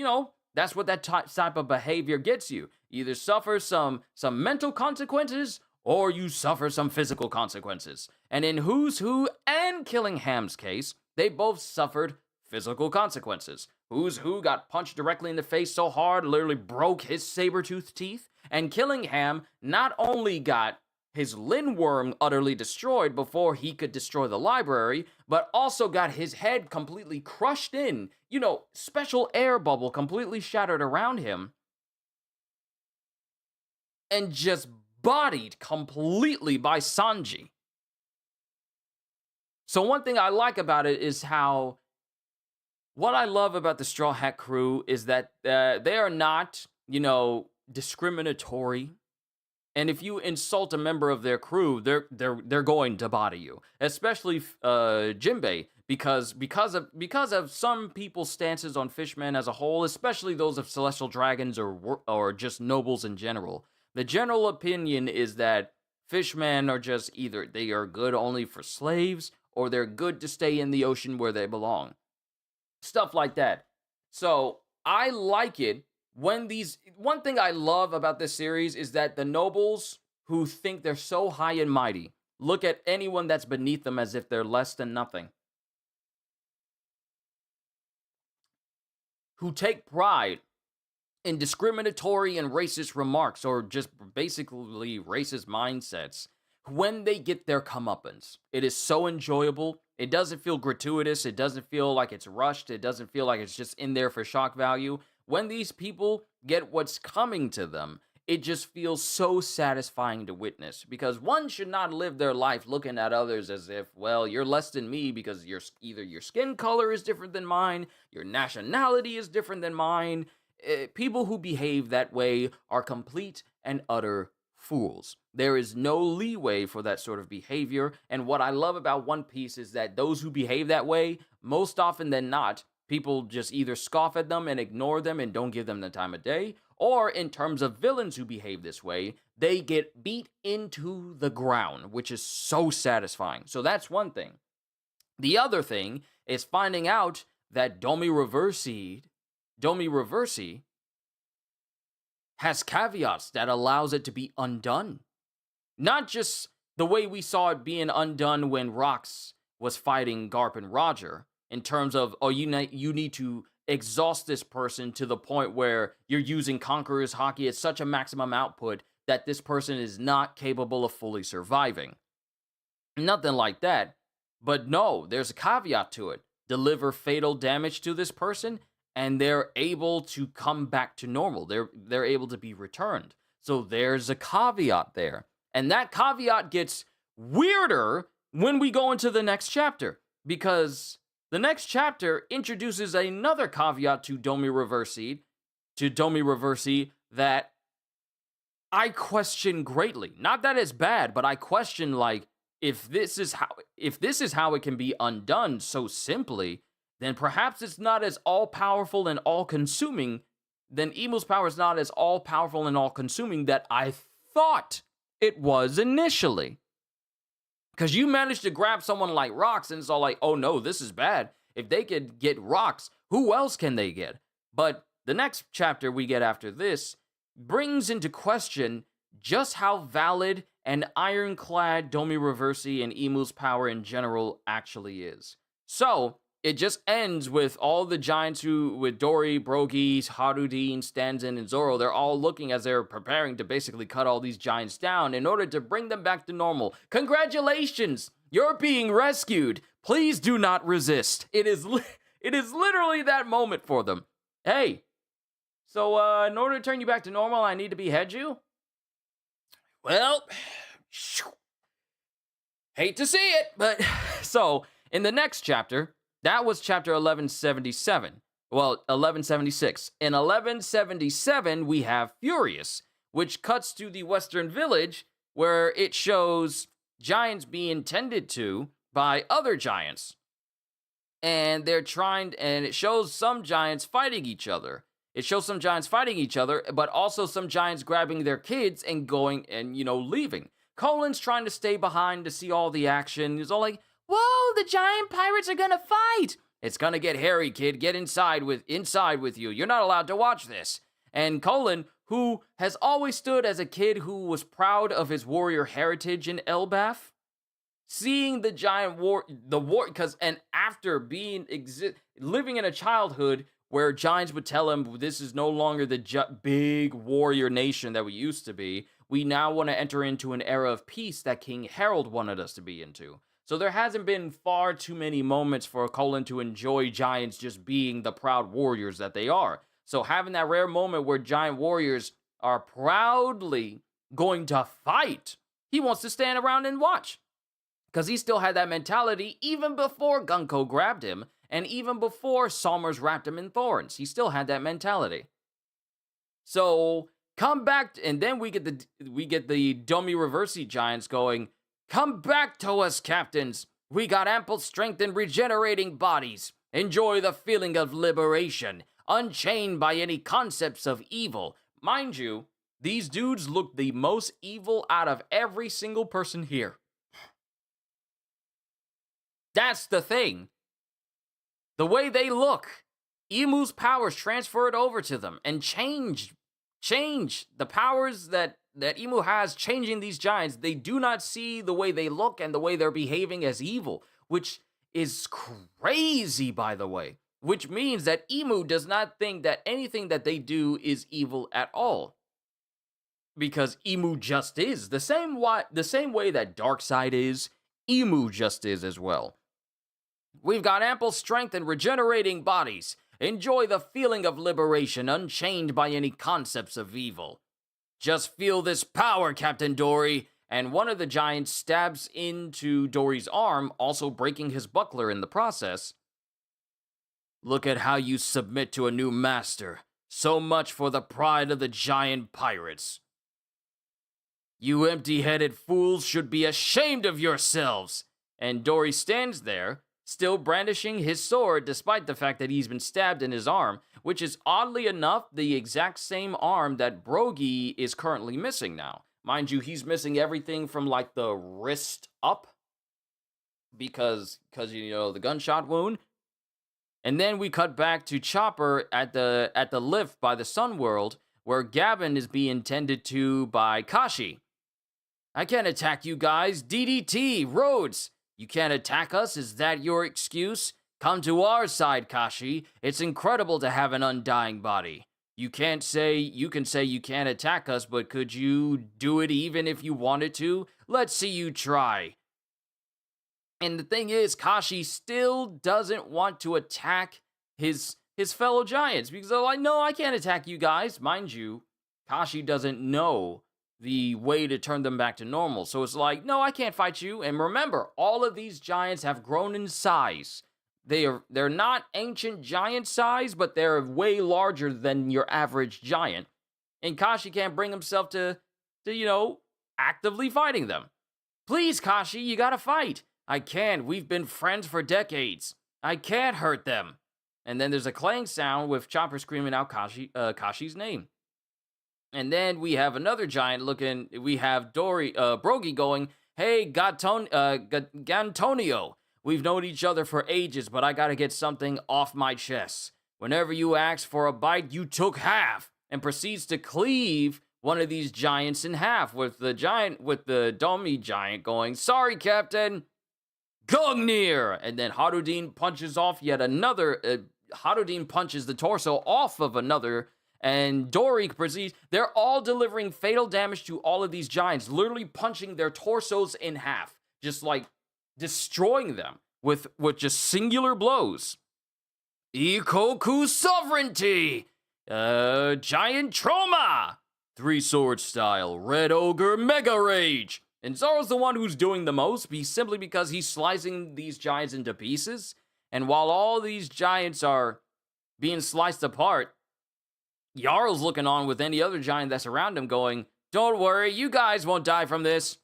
that's what that type of behavior gets you. You either suffer some mental consequences or you suffer some physical consequences. And in Who's Who and Killingham's case, they both suffered physical consequences. Who's Who got punched directly in the face so hard, literally broke his saber-toothed teeth. And Killingham not only got his Lindworm utterly destroyed before he could destroy the library, but also got his head completely crushed in. Special air bubble completely shattered around him. And just bodied completely by Sanji. So one thing I like about it is what I love about the Straw Hat crew is that they are not, discriminatory. And if you insult a member of their crew, they're going to body you. Especially Jinbei, because of some people's stances on Fishman as a whole, especially those of Celestial Dragons or just nobles in general. The general opinion is that Fishmen are just either they are good only for slaves or they're good to stay in the ocean where they belong. Stuff like that. So I like it when one thing I love about this series is that the nobles who think they're so high and mighty look at anyone that's beneath them as if they're less than nothing. Who take pride in discriminatory and racist remarks or just basically racist mindsets when they get their comeuppance. It is so enjoyable. It doesn't feel gratuitous. It doesn't feel like it's rushed. It doesn't feel like it's just in there for shock value. When these people get what's coming to them, it just feels so satisfying to witness, because one should not live their life looking at others as if, well, you're less than me because either your skin color is different than mine, your nationality is different than mine. People who behave that way are complete and utter fools. There is no leeway for that sort of behavior, and what I love about One Piece is that those who behave that way, most often than not, people just either scoff at them and ignore them and don't give them the time of day, or in terms of villains who behave this way, they get beat into the ground, which is so satisfying. So that's one thing. The other thing is finding out that Domi Reversi has caveats that allows it to be undone. Not just the way we saw it being undone when Rox was fighting Garp and Roger, in terms of, you need to exhaust this person to the point where you're using Conqueror's Haki at such a maximum output that this person is not capable of fully surviving. Nothing like that. But no, there's a caveat to it. Deliver fatal damage to this person, and they're able to come back to normal. They're able to be returned. So there's a caveat there. And that caveat gets weirder when we go into the next chapter, because the next chapter introduces another caveat to Domi Reversi that I question greatly. Not that it's bad, but I question, like, if this is how it can be undone so simply, then perhaps it's not as all-powerful and all-consuming. Then Emu's power is not as all-powerful and all-consuming that I thought it was initially. Because you managed to grab someone like Rox, and it's all like, oh no, this is bad. If they could get Rox, who else can they get? But the next chapter we get after this brings into question just how valid and ironclad Domi Reversi and Imu's power in general actually is. So, it just ends with all the giants with Dory, Brogy, Harudin, Stanzen, and Zoro, they're all looking as they're preparing to basically cut all these giants down in order to bring them back to normal. Congratulations! You're being rescued! Please do not resist. It is literally that moment for them. Hey, so in order to turn you back to normal, I need to behead you? Well, hate to see it, but so in the next chapter, that was chapter 1177. Well, 1176. In 1177, we have Furious, which cuts to the Western Village, where it shows giants being tended to by other giants. And it shows some giants fighting each other. It shows some giants fighting each other, but also some giants grabbing their kids and going and, leaving. Colin's trying to stay behind to see all the action. He's all like, whoa, the giant pirates are gonna fight. It's gonna get hairy, kid. Get inside with you. You're not allowed to watch this. And Colin, who has always stood as a kid who was proud of his warrior heritage in Elbaf, seeing the giant after living in a childhood where giants would tell him, this is no longer the big warrior nation that we used to be. We now want to enter into an era of peace that King Harold wanted us to be into. So there hasn't been far too many moments for Colin to enjoy giants just being the proud warriors that they are. So having that rare moment where giant warriors are proudly going to fight, he wants to stand around and watch. Because he still had that mentality even before Gunko grabbed him, and even before Somers wrapped him in thorns. He still had that mentality. So come back, and then we get the Domi Reversi giants going, come back to us, captains. We got ample strength and regenerating bodies. Enjoy the feeling of liberation, unchained by any concepts of evil. Mind you, these dudes look the most evil out of every single person here. That's the thing. The way they look, Imu's powers transferred over to them and change the powers that Imu has changing these giants. They do not see the way they look and the way they're behaving as evil, which is crazy, by the way. Which means that Imu does not think that anything that they do is evil at all. Because Imu just is. The same way that Darkseid is, Imu just is as well. We've got ample strength and regenerating bodies. Enjoy the feeling of liberation, unchained by any concepts of evil. Just feel this power, Captain Dory. And one of the giants stabs into Dory's arm, also breaking his buckler in the process. Look at how you submit to a new master. So much for the pride of the giant pirates. You empty-headed fools should be ashamed of yourselves. And Dory stands there, still brandishing his sword despite the fact that he's been stabbed in his arm, which is oddly enough the exact same arm that Brogy is currently missing now. Mind you, he's missing everything from like the wrist up because the gunshot wound. And then we cut back to Chopper at the lift by the Sun World, where Gavin is being tended to by Kashi. I can't attack you guys. DDT, Rhodes. You can't attack us? Is that your excuse? Come to our side, Kashi. It's incredible to have an undying body. You can say you can't attack us, but could you do it even if you wanted to? Let's see you try. And the thing is, Kashi still doesn't want to attack his fellow giants because they're like, no, I can't attack you guys. Mind you, Kashi doesn't know the way to turn them back to normal. So it's like, no, I can't fight you. And remember, all of these giants have grown in size. They're not ancient giant size, but they're way larger than your average giant. And Kashi can't bring himself to actively fighting them. Please, Kashi, you gotta fight. I can't. We've been friends for decades. I can't hurt them. And then there's a clang sound with Chopper screaming out Kashi's name. And then we have another giant we have Brogy going, hey, Gantonio, we've known each other for ages, but I gotta get something off my chest. Whenever you asked for a bite, you took half, and proceeds to cleave one of these giants in half with the Domi giant going, "Sorry, Captain, Gungnir!" And then Harudin punches off yet another. Harudin punches the torso off of another, and Dory proceeds. They're all delivering fatal damage to all of these giants, literally punching their torsos in half, just like destroying them with just singular blows. Ikoku Sovereignty! Giant Trauma! Three Sword Style, Red Ogre Mega Rage! And Zoro's the one who's doing the most, simply because he's slicing these giants into pieces. And while all these giants are being sliced apart, Jarl's looking on with any other giant that's around him going, "Don't worry, you guys won't die from this."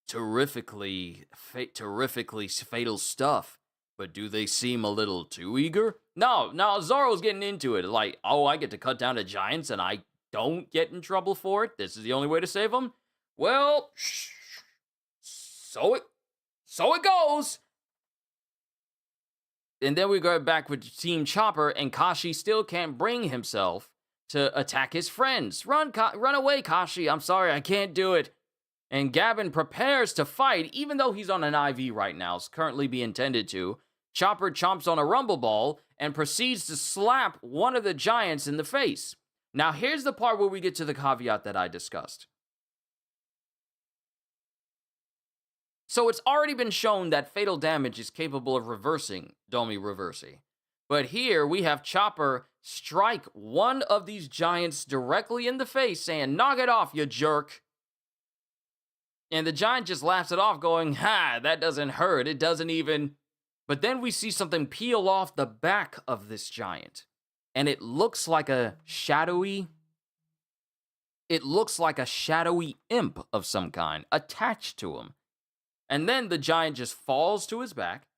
Terrifically fatal stuff. But do they seem a little too eager? No, Zoro's getting into it. Like, oh, I get to cut down to giants and I don't get in trouble for it? This is the only way to save them? Well, so it goes. And then we go back with Team Chopper, and Kashi still can't bring himself to attack his friends. Run away, Kashi. I'm sorry, I can't do it. And Gavin prepares to fight, even though he's on an IV right now, is currently being tended to. Chopper chomps on a rumble ball and proceeds to slap one of the giants in the face. Now, here's the part where we get to the caveat that I discussed. So it's already been shown that fatal damage is capable of reversing Domi Reversi. But here we have Chopper strike one of these giants directly in the face, saying, "Knock it off, you jerk." And the giant just laughs it off, going, "Ha, that doesn't hurt. It doesn't even..." But then we see something peel off the back of this giant. And it looks like a shadowy imp of some kind attached to him. And then the giant just falls to his back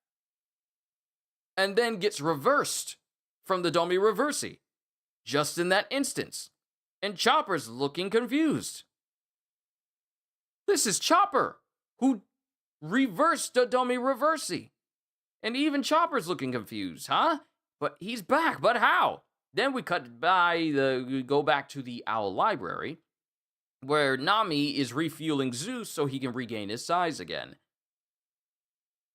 and then gets reversed from the Domi Reversi just in that instance. And Chopper's looking confused. This is Chopper who reversed the Domi Reversi. And even Chopper's looking confused, huh? But he's back, but how? Then we go back to the Owl Library, where Nami is refueling Zeus so he can regain his size again.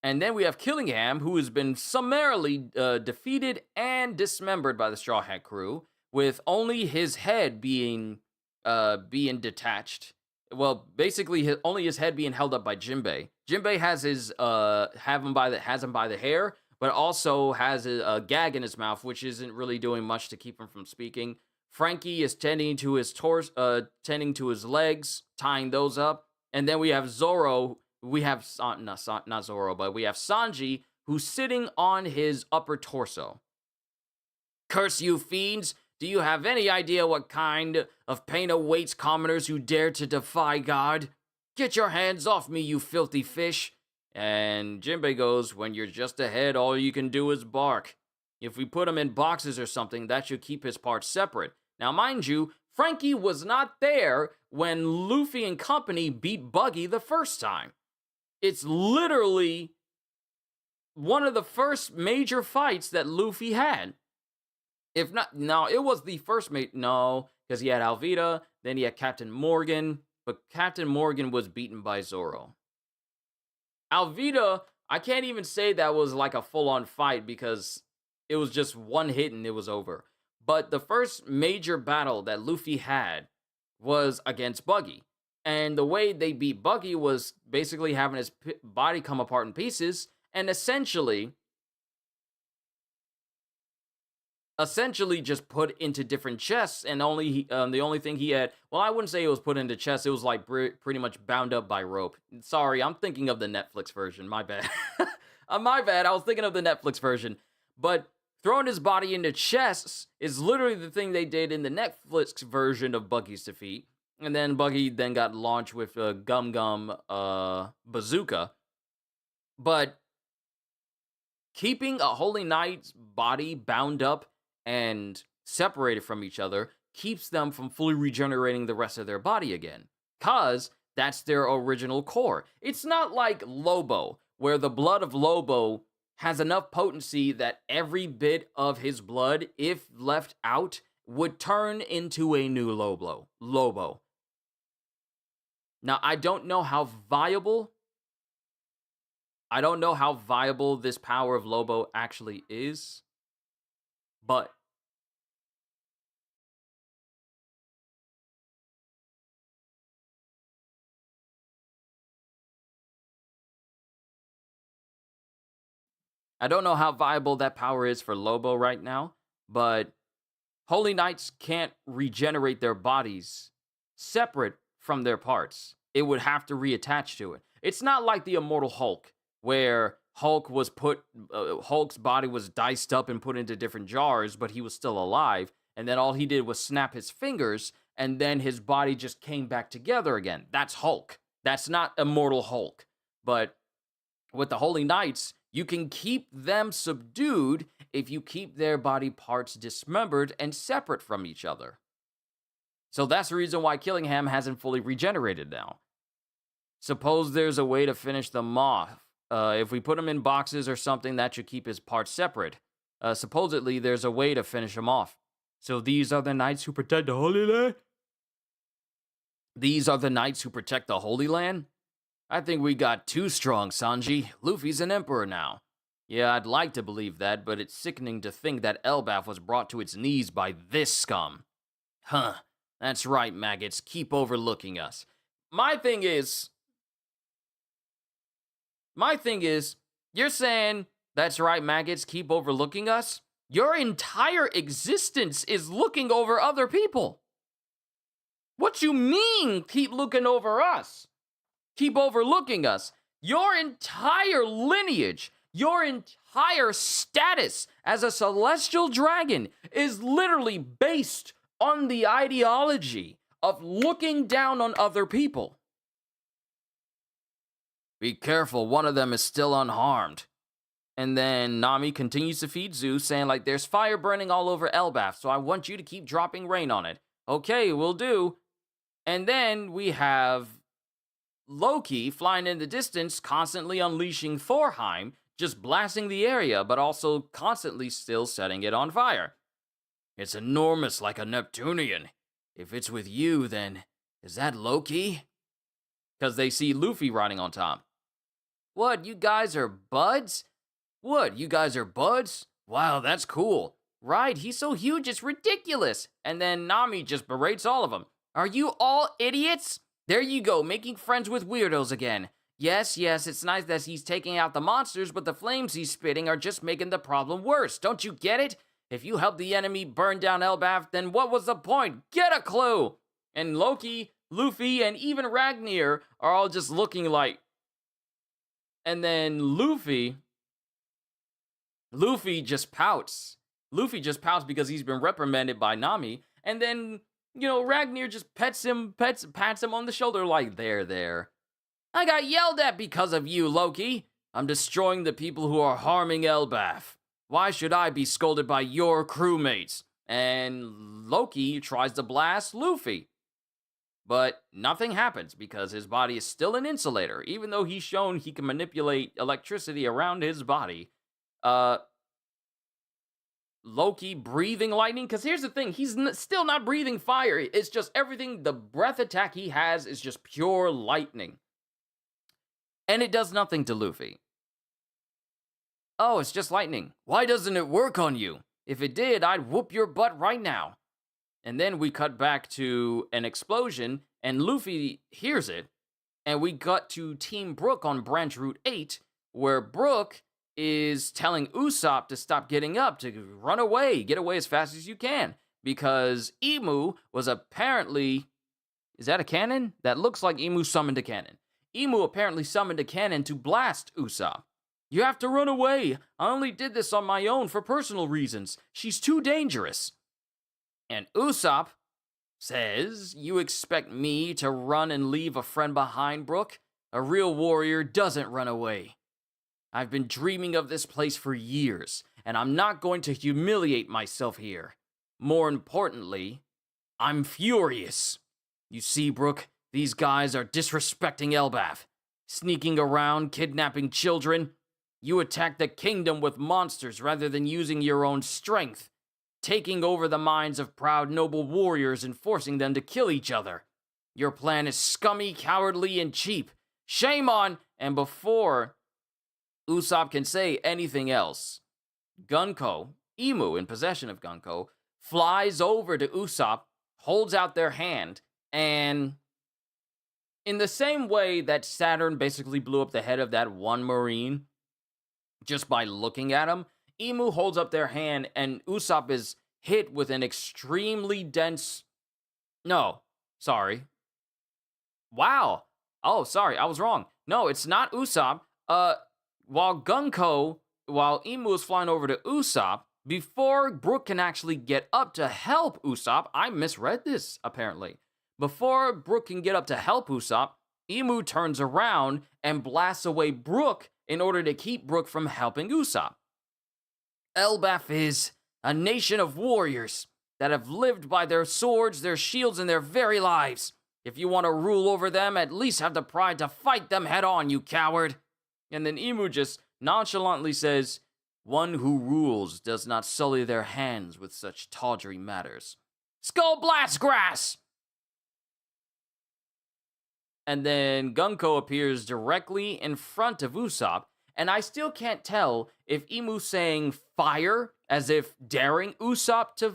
And then we have Killingham, who has been summarily defeated and dismembered by the Straw Hat crew, with only his head being detached. Well, basically, only his head being held up by Jinbei. Jinbei has him by the hair, but also has a gag in his mouth, which isn't really doing much to keep him from speaking. Frankie is tending to his legs, tying those up, and then we have Zoro. We have not Zoro, but we have Sanji, who's sitting on his upper torso. "Curse you, fiends! Do you have any idea what kind of pain awaits commoners who dare to defy God? Get your hands off me, you filthy fish!" And Jinbei goes, "When you're just ahead, all you can do is bark. If we put him in boxes or something, that should keep his parts separate." Now, mind you, Frankie was not there when Luffy and company beat Buggy the first time. It's literally one of the first major fights that Luffy had. If not, no, it was the first no, because he had Alvida, then he had Captain Morgan, but Captain Morgan was beaten by Zoro. Alvida, I can't even say that was like a full-on fight because it was just one hit and it was over. But the first major battle that Luffy had was against Buggy. And the way they beat Buggy was basically having his body come apart in pieces and essentially just put into different chests, and the only thing he had, well, I wouldn't say it was put into chests, it was like pretty much bound up by rope. Sorry, I'm thinking of the Netflix version, my bad. My bad, I was thinking of the Netflix version. But throwing his body into chests is literally the thing they did in the Netflix version of Buggy's defeat. And then Buggy then got launched with a Gum Gum bazooka. But keeping a Holy Knight's body bound up and separated from each other keeps them from fully regenerating the rest of their body again, because that's their original core. It's not like Lobo, where the blood of Lobo has enough potency that every bit of his blood, if left out, would turn into a new Lobo. Now, I don't know how viable this power of Lobo actually is, but I don't know how viable that power is for Lobo right now, but Holy Knights can't regenerate their bodies separate from their parts. It would have to reattach to it. It's not like the Immortal Hulk, where Hulk's body was diced up and put into different jars, but he was still alive. And then all he did was snap his fingers, and then his body just came back together again. That's Hulk. That's not Immortal Hulk. But with the Holy Knights, you can keep them subdued if you keep their body parts dismembered and separate from each other. So that's the reason why Killingham hasn't fully regenerated now. Suppose there's a way to finish them off. If we put him in boxes or something, that should keep his parts separate. Supposedly, there's a way to finish him off. So these are the knights who protect the Holy Land? These are the knights who protect the Holy Land? I think we got too strong, Sanji. Luffy's an emperor now. Yeah, I'd like to believe that, but it's sickening to think that Elbaf was brought to its knees by this scum. Huh, that's right, maggots. Keep overlooking us. My thing is, you're saying, that's right, maggots, keep overlooking us? Your entire existence is looking over other people. What you mean, keep looking over us? Keep overlooking us. Your entire lineage, your entire status as a celestial dragon is literally based on the ideology of looking down on other people. Be careful, one of them is still unharmed. And then Nami continues to feed Zeus, saying like, there's fire burning all over Elbaf, so I want you to keep dropping rain on it. Okay, will do. And then we have Loki flying in the distance, constantly unleashing Thorheim, just blasting the area, but also constantly still setting it on fire. It's enormous like a Neptunian. If it's with you, then is that Loki? Because they see Luffy riding on top. What, you guys are buds? What, you guys are buds? Wow, that's cool. Right, he's so huge, it's ridiculous. And then Nami just berates all of them. Are you all idiots? There you go, making friends with weirdos again. Yes, it's nice that he's taking out the monsters, but the flames he's spitting are just making the problem worse. Don't you get it? If you help the enemy burn down Elbaf, then what was the point? Get a clue! And Loki, Luffy, and even Ragnar are all just looking like... And then Luffy just pouts. Luffy just pouts because he's been reprimanded by Nami. And then, Ragnar just pats him on the shoulder like, there. I got yelled at because of you, Loki. I'm destroying the people who are harming Elbaf. Why should I be scolded by your crewmates? And Loki tries to blast Luffy. But nothing happens because his body is still an insulator, even though he's shown he can manipulate electricity around his body. Loki breathing lightning, because here's the thing, he's still not breathing fire. It's just everything, the breath attack he has is just pure lightning. And it does nothing to Luffy. Oh, it's just lightning. Why doesn't it work on you? If it did, I'd whoop your butt right now. And then we cut back to an explosion, and Luffy hears it. And we cut to Team Brook on Branch Route 8, where Brook is telling Usopp to stop getting up, to run away, get away as fast as you can. Because Imu was apparently... Is that a cannon? That looks like Imu summoned a cannon. Imu apparently summoned a cannon to blast Usopp. You have to run away. I only did this on my own for personal reasons. She's too dangerous. And Usopp says, you expect me to run and leave a friend behind, Brook? A real warrior doesn't run away. I've been dreaming of this place for years, and I'm not going to humiliate myself here. More importantly, I'm furious. You see, Brook, these guys are disrespecting Elbaf, sneaking around, kidnapping children. You attack the kingdom with monsters rather than using your own strength, taking over the minds of proud noble warriors and forcing them to kill each other. Your plan is scummy, cowardly, and cheap. Shame on. And before Usopp can say anything else, Gunko, Emu in possession of Gunko, flies over to Usopp, holds out their hand, and in the same way that Saturn basically blew up the head of that one Marine just by looking at him, Emu holds up their hand, and Usopp is hit with an extremely dense. No, sorry. Wow. Oh, sorry, I was wrong. No, it's not Usopp. While Emu is flying over to Usopp, before Brook can actually get up to help Usopp, I misread this apparently. Before Brook can get up to help Usopp, Emu turns around and blasts away Brook in order to keep Brook from helping Usopp. Elbaf is a nation of warriors that have lived by their swords, their shields, and their very lives. If you want to rule over them, at least have the pride to fight them head on, you coward. And then Emu just nonchalantly says, one who rules does not sully their hands with such tawdry matters. Skull Blast Grass! And then Gunko appears directly in front of Usopp, and I still can't tell if Emu's saying fire as if daring Usopp to.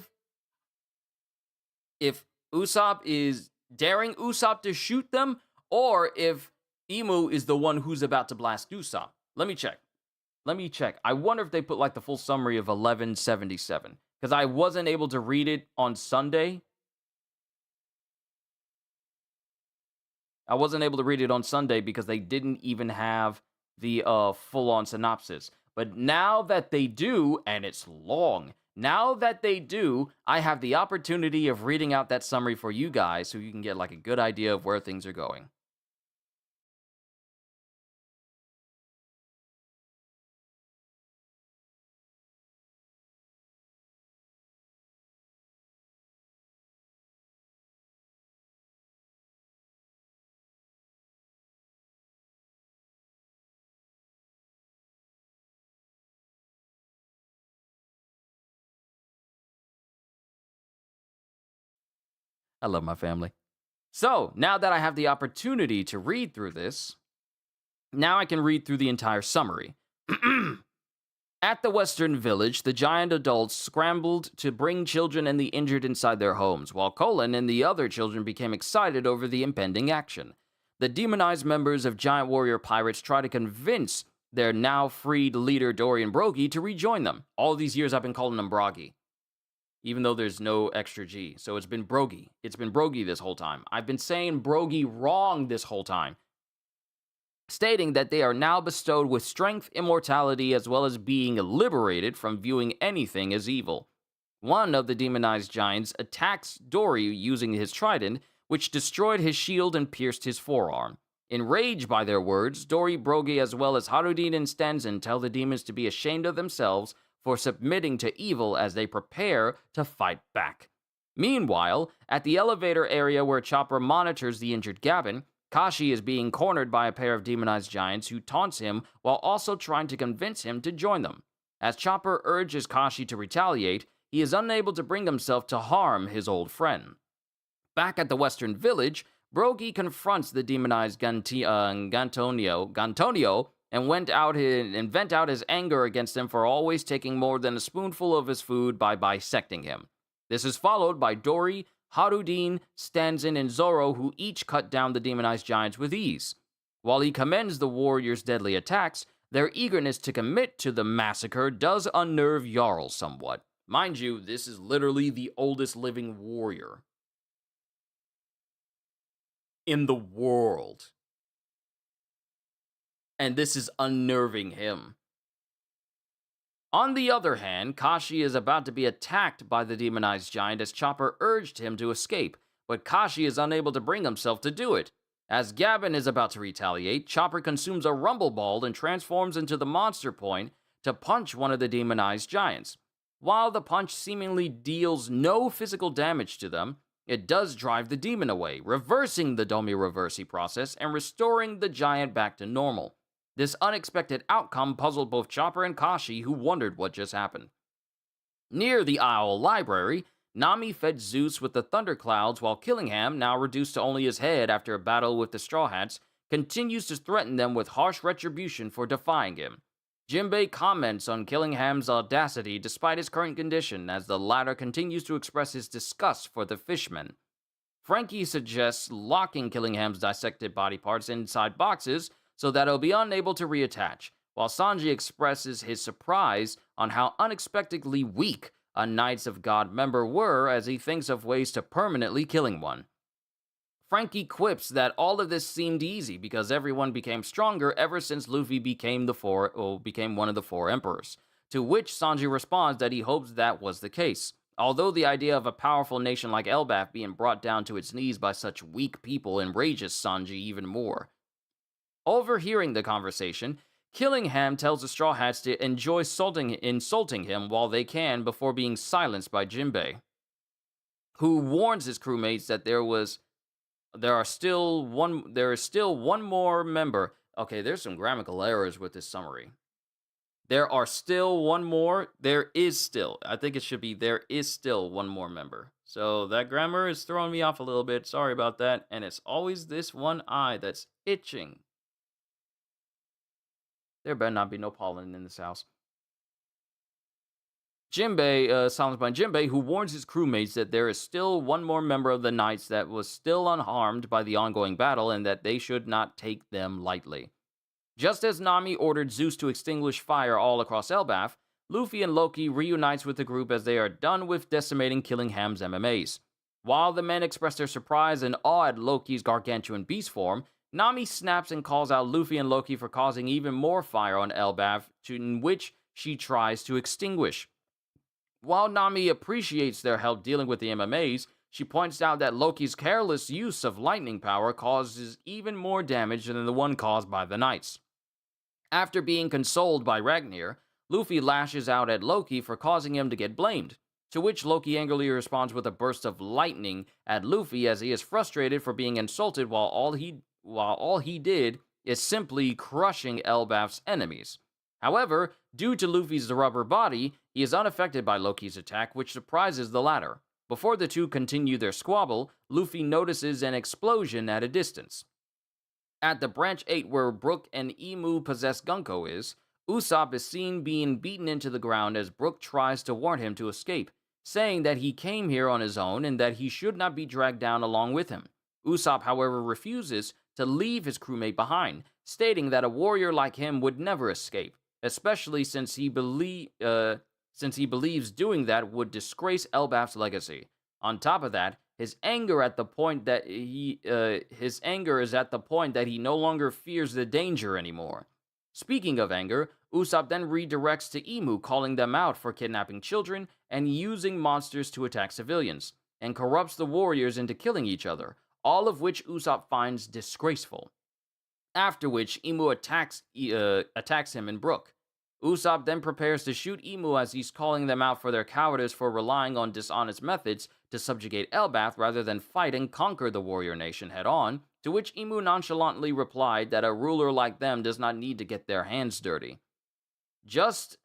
If Usopp is daring Usopp to shoot them, or if Emu is the one who's about to blast Usopp. Let me check. I wonder if they put like the full summary of 1177, because I wasn't able to read it on Sunday. Because they didn't even have the full-on synopsis. But now that they do, and it's long, I have the opportunity of reading out that summary for you guys so you can get like a good idea of where things are going. I love my family. So, now that I have the opportunity to read through this, now I can read through the entire summary. At the Western Village, the giant adults scrambled to bring children and the injured inside their homes, while Colin and the other children became excited over the impending action. The demonized members of Giant Warrior Pirates try to convince their now freed leader Dorian Brogy to rejoin them. All these years I've been calling him Broggy, even though there's no extra G. So it's been Brogy. It's been Brogy this whole time. I've been saying Brogy wrong this whole time, stating that they are now bestowed with strength, immortality, as well as being liberated from viewing anything as evil. One of the demonized giants attacks Dory using his trident, which destroyed his shield and pierced his forearm. Enraged by their words, Dory, Brogy, as well as Harudin and Stanzen tell the demons to be ashamed of themselves for submitting to evil as they prepare to fight back. Meanwhile, at the elevator area where Chopper monitors the injured Gabin, Kashi is being cornered by a pair of demonized giants who taunts him while also trying to convince him to join them. As Chopper urges Kashi to retaliate, he is unable to bring himself to harm his old friend. Back at the Western Village, Brogy confronts the demonized Gantonio and vent out his anger against him for always taking more than a spoonful of his food by bisecting him. This is followed by Dory, Harudin, Stanzen, and Zoro, who each cut down the demonized giants with ease. While he commends the warriors' deadly attacks, their eagerness to commit to the massacre does unnerve Jarl somewhat. Mind you, this is literally the oldest living warrior in the world. And this is unnerving him. On the other hand, Kashi is about to be attacked by the demonized giant as Chopper urged him to escape, but Kashi is unable to bring himself to do it. As Gabin is about to retaliate, Chopper consumes a rumble ball and transforms into the monster point to punch one of the demonized giants. While the punch seemingly deals no physical damage to them, it does drive the demon away, reversing the Domi Reversi process and restoring the giant back to normal. This unexpected outcome puzzled both Chopper and Kashi, who wondered what just happened. Near the Owl Library, Nami fed Zeus with the thunderclouds while Killingham, now reduced to only his head after a battle with the Straw Hats, continues to threaten them with harsh retribution for defying him. Jinbei comments on Killingham's audacity despite his current condition, as the latter continues to express his disgust for the fishmen. Frankie suggests locking Killingham's dissected body parts inside boxes so that he'll be unable to reattach, while Sanji expresses his surprise on how unexpectedly weak a Knights of God member were as he thinks of ways to permanently killing one. Frankie quips that all of this seemed easy because everyone became stronger ever since Luffy became one of the four emperors, to which Sanji responds that he hopes that was the case. Although the idea of a powerful nation like Elbaf being brought down to its knees by such weak people enrages Sanji even more. Overhearing the conversation, Killingham tells the Straw Hats to enjoy insulting him while they can before being silenced by Jinbei, who warns his crewmates that there is still one more member. Okay, there's some grammatical errors with this summary. There are still one more. There is still. I think it should be there is still one more member. So that grammar is throwing me off a little bit. Sorry about that. And it's always this one eye that's itching. There better not be no pollen in this house. Jinbei, silenced by Jinbei, who warns his crewmates that there is still one more member of the Knights that was still unharmed by the ongoing battle and that they should not take them lightly. Just as Nami ordered Zeus to extinguish fire all across Elbaf, Luffy and Loki reunites with the group as they are done with decimating Killingham's MMAs. While the men express their surprise and awe at Loki's gargantuan beast form, Nami snaps and calls out Luffy and Loki for causing even more fire on Elbaf, in which she tries to extinguish. While Nami appreciates their help dealing with the MMAs, she points out that Loki's careless use of lightning power causes even more damage than the one caused by the Knights. After being consoled by Ragnir, Luffy lashes out at Loki for causing him to get blamed, to which Loki angrily responds with a burst of lightning at Luffy as he is frustrated for being insulted while all he did is simply crushing Elbaf's enemies. However, due to Luffy's rubber body, he is unaffected by Loki's attack, which surprises the latter. Before the two continue their squabble, Luffy notices an explosion at a distance. At the Branch 8 where Brook and Imu possess Gunko is, Usopp is seen being beaten into the ground as Brook tries to warn him to escape, saying that he came here on his own and that he should not be dragged down along with him. Usopp, however, refuses to leave his crewmate behind, stating that a warrior like him would never escape, especially since he believes doing that would disgrace Elbaf's legacy. On top of that, his anger is at the point that he no longer fears the danger anymore. Speaking of anger, Usopp then redirects to Imu, calling them out for kidnapping children and using monsters to attack civilians, and corrupts the warriors into killing each other, all of which Usopp finds disgraceful. After which, Imu attacks him and Brook. Usopp then prepares to shoot Imu as he's calling them out for their cowardice for relying on dishonest methods to subjugate Elbaf rather than fight and conquer the warrior nation head-on, to which Imu nonchalantly replied that a ruler like them does not need to get their hands dirty. Just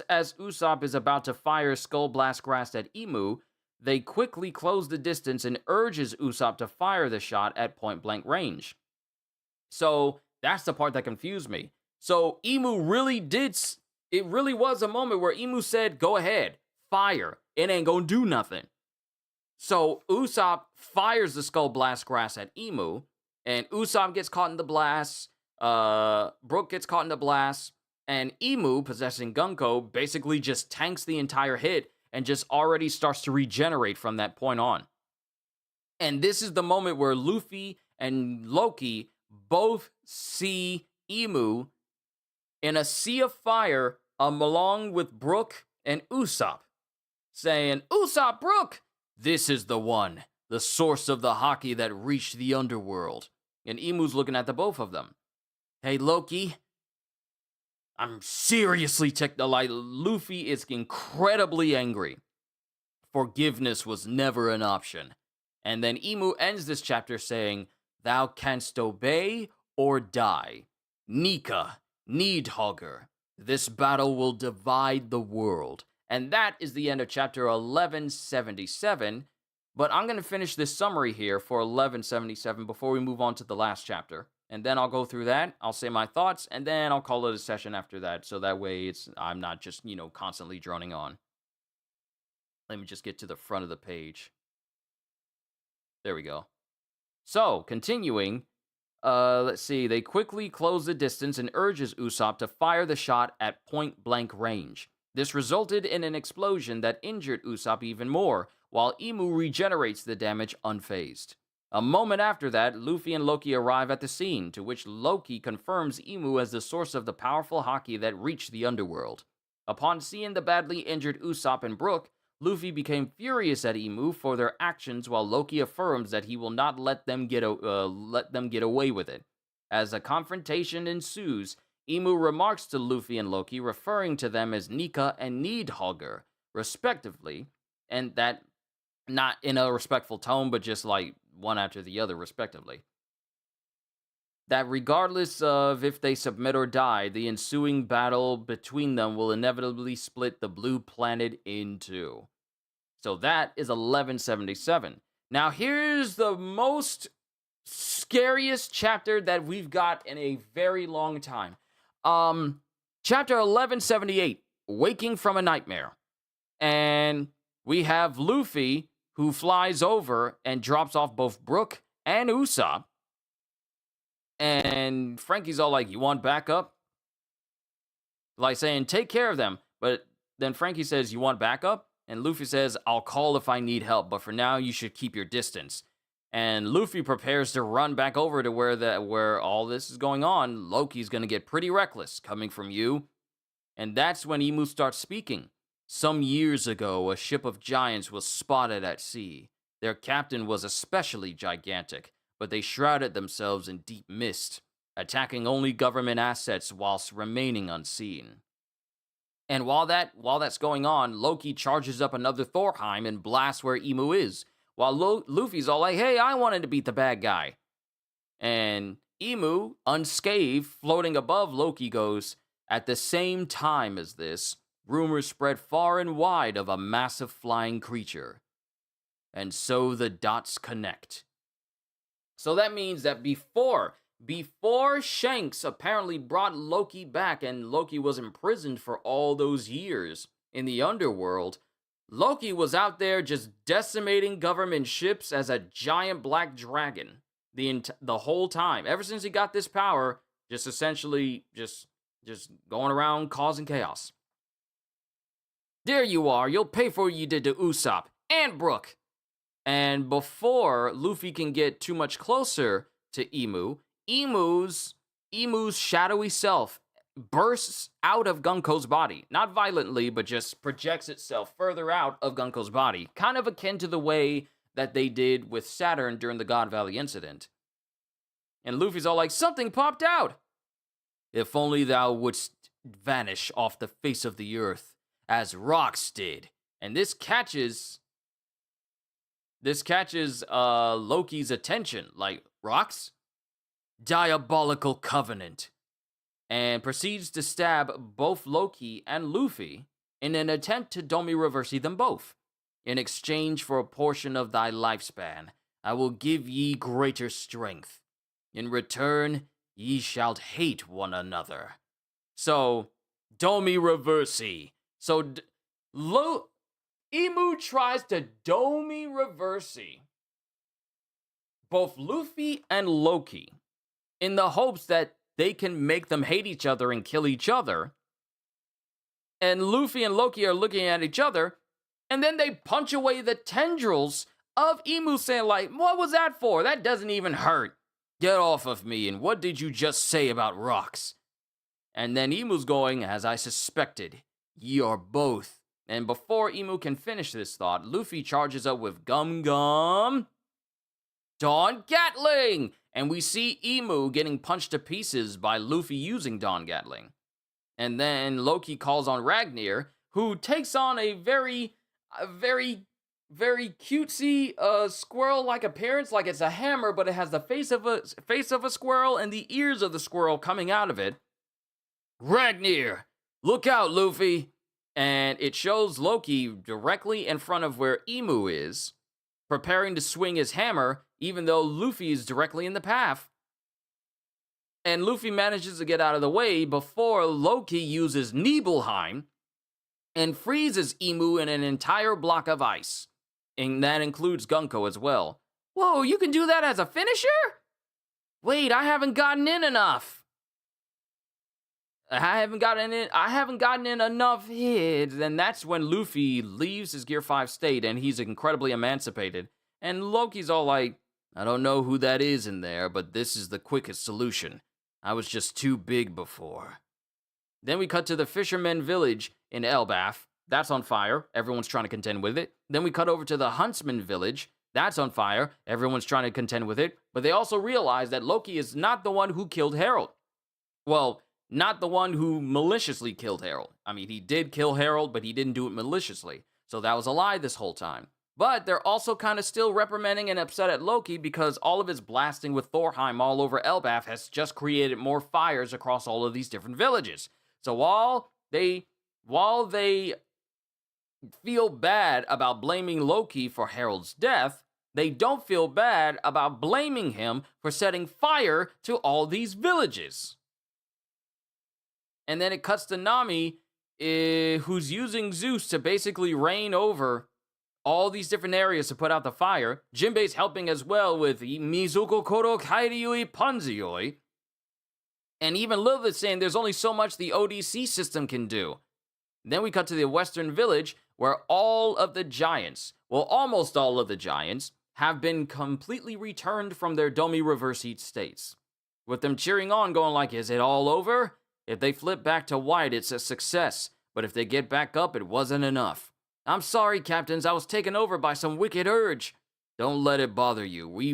as Usopp is about to fire Skull Blast Grass at Imu, they quickly close the distance and urges Usopp to fire the shot at point-blank range. So, that's the part that confused me. So Imu it really was a moment where Imu said, go ahead, fire, it ain't gonna do nothing. So Usopp fires the Skull Blast Grass at Imu, and Usopp gets caught in the blast, Brook gets caught in the blast, and Imu, possessing Gunko, basically just tanks the entire hit and just already starts to regenerate from that point on. And this is the moment where Luffy and Loki both see Imu in a sea of fire along with Brook and Usopp, saying, Usopp, Brook, this is the one, the source of the Haki that reached the underworld. And Imu's looking at the both of them. Hey, Loki, I'm seriously Luffy is incredibly angry. Forgiveness was never an option. And then Imu ends this chapter saying, thou canst obey or die. Nika, Needhogger, this battle will divide the world, And that is the end of chapter 1177. But I'm going to finish this summary here for 1177 before we move on to the last chapter. And then I'll go through that, I'll say my thoughts, and then I'll call it a session after that. So that way I'm not just, constantly droning on. Let me just get to the front of the page. There we go. So, continuing, let's see. They quickly close the distance and urges Usopp to fire the shot at point-blank range. This resulted in an explosion that injured Usopp even more, while Imu regenerates the damage unfazed. A moment after that, Luffy and Loki arrive at the scene, to which Loki confirms Imu as the source of the powerful haki that reached the underworld. Upon seeing the badly injured Usopp and Brook, Luffy became furious at Imu for their actions, while Loki affirms that he will not let them get away with it. As a confrontation ensues, Imu remarks to Luffy and Loki, referring to them as Nika and Needhugger, respectively, and that not in a respectful tone, but just like one after the other, respectively. That regardless of if they submit or die, the ensuing battle between them will inevitably split the blue planet in two. So that is 1177. Now here's the most scariest chapter that we've got in a very long time. Chapter 1178, Waking from a Nightmare. And we have Luffy, who flies over and drops off both Brook and Usopp. And Frankie's all like, you want backup? Like saying, take care of them. But then Frankie says, you want backup? And Luffy says, I'll call if I need help, but for now you should keep your distance. And Luffy prepares to run back over to where all this is going on. Loki's going to get pretty reckless coming from you. And that's when Imu starts speaking. Some years ago, a ship of giants was spotted at sea. Their captain was especially gigantic, but they shrouded themselves in deep mist, attacking only government assets whilst remaining unseen. And while that's going on, Loki charges up another Thorheim and blasts where Imu is, while Luffy's all like, hey, I wanted to beat the bad guy. And Imu, unscathed, floating above Loki, goes, at the same time as this, rumors spread far and wide of a massive flying creature. And so the dots connect. So that means that before Shanks apparently brought Loki back and Loki was imprisoned for all those years in the underworld, Loki was out there just decimating government ships as a giant black dragon the whole time. Ever since he got this power, just essentially just going around causing chaos. There you are, you'll pay for what you did to Usopp and Brook. And before Luffy can get too much closer to Imu's shadowy self bursts out of Gunko's body. Not violently, but just projects itself further out of Gunko's body. Kind of akin to the way that they did with Saturn during the God Valley incident. And Luffy's all like, something popped out! If only thou wouldst vanish off the face of the earth, as rocks did. And this catches Loki's attention. Like, rocks? Diabolical covenant. And proceeds to stab both Loki and Luffy in an attempt to Domi Reversi them both. In exchange for a portion of thy lifespan, I will give ye greater strength. In return, ye shalt hate one another. So, Domi Reversi. So, Imu tries to Domi Reversi both Luffy and Loki in the hopes that they can make them hate each other and kill each other. And Luffy and Loki are looking at each other, and then they punch away the tendrils of Imu, saying like, what was that for? That doesn't even hurt. Get off of me, and what did you just say about rocks? And then Imu's going, as I suspected, ye are both. And before Imu can finish this thought, Luffy charges up with Gum Gum Dawn Gatling! And we see Imu getting punched to pieces by Luffy using Dawn Gatling. And then Loki calls on Ragnir, who takes on a very cutesy squirrel-like appearance, like it's a hammer, but it has the face of a squirrel and the ears of the squirrel coming out of it. Ragnir, look out, Luffy! and it shows Loki directly in front of where Emu is, preparing to swing his hammer, even though Luffy is directly in the path. And Luffy manages to get out of the way before Loki uses Nibelheim and freezes Emu in an entire block of ice. And that includes Gunko as well. Whoa, you can do that as a finisher? Wait, I haven't gotten in enough. I haven't gotten in enough hits. And that's when Luffy leaves his Gear 5 state and he's incredibly emancipated. And Loki's all like, I don't know who that is in there, but this is the quickest solution. I was just too big before. Then we cut to the fishermen village in Elbaf. That's on fire. Everyone's trying to contend with it. Then we cut over to the huntsman village. That's on fire. Everyone's trying to contend with it. But they also realize that Loki is not the one who killed Harold. Well, not the one who maliciously killed Harold. I mean, he did kill Harold, but he didn't do it maliciously. So that was a lie this whole time. But they're also kind of still reprimanding and upset at Loki because all of his blasting with Thorheim all over Elbaf has just created more fires across all of these different villages. So while they feel bad about blaming Loki for Harold's death, they don't feel bad about blaming him for setting fire to all these villages. And then it cuts to Nami, who's using Zeus to basically reign over all these different areas to put out the fire. Jinbei's helping as well with Mizuko Koro Kairyui Panzuyoi. And even Lilith saying there's only so much the ODC system can do. Then we cut to the Western Village, where all of the giants, well, almost all of the giants, have been completely returned from their Domi reverse heat states. With them cheering on, going like, is it all over? If they flip back to white, it's a success. But if they get back up, it wasn't enough. I'm sorry, captains, I was taken over by some wicked urge. Don't let it bother you. We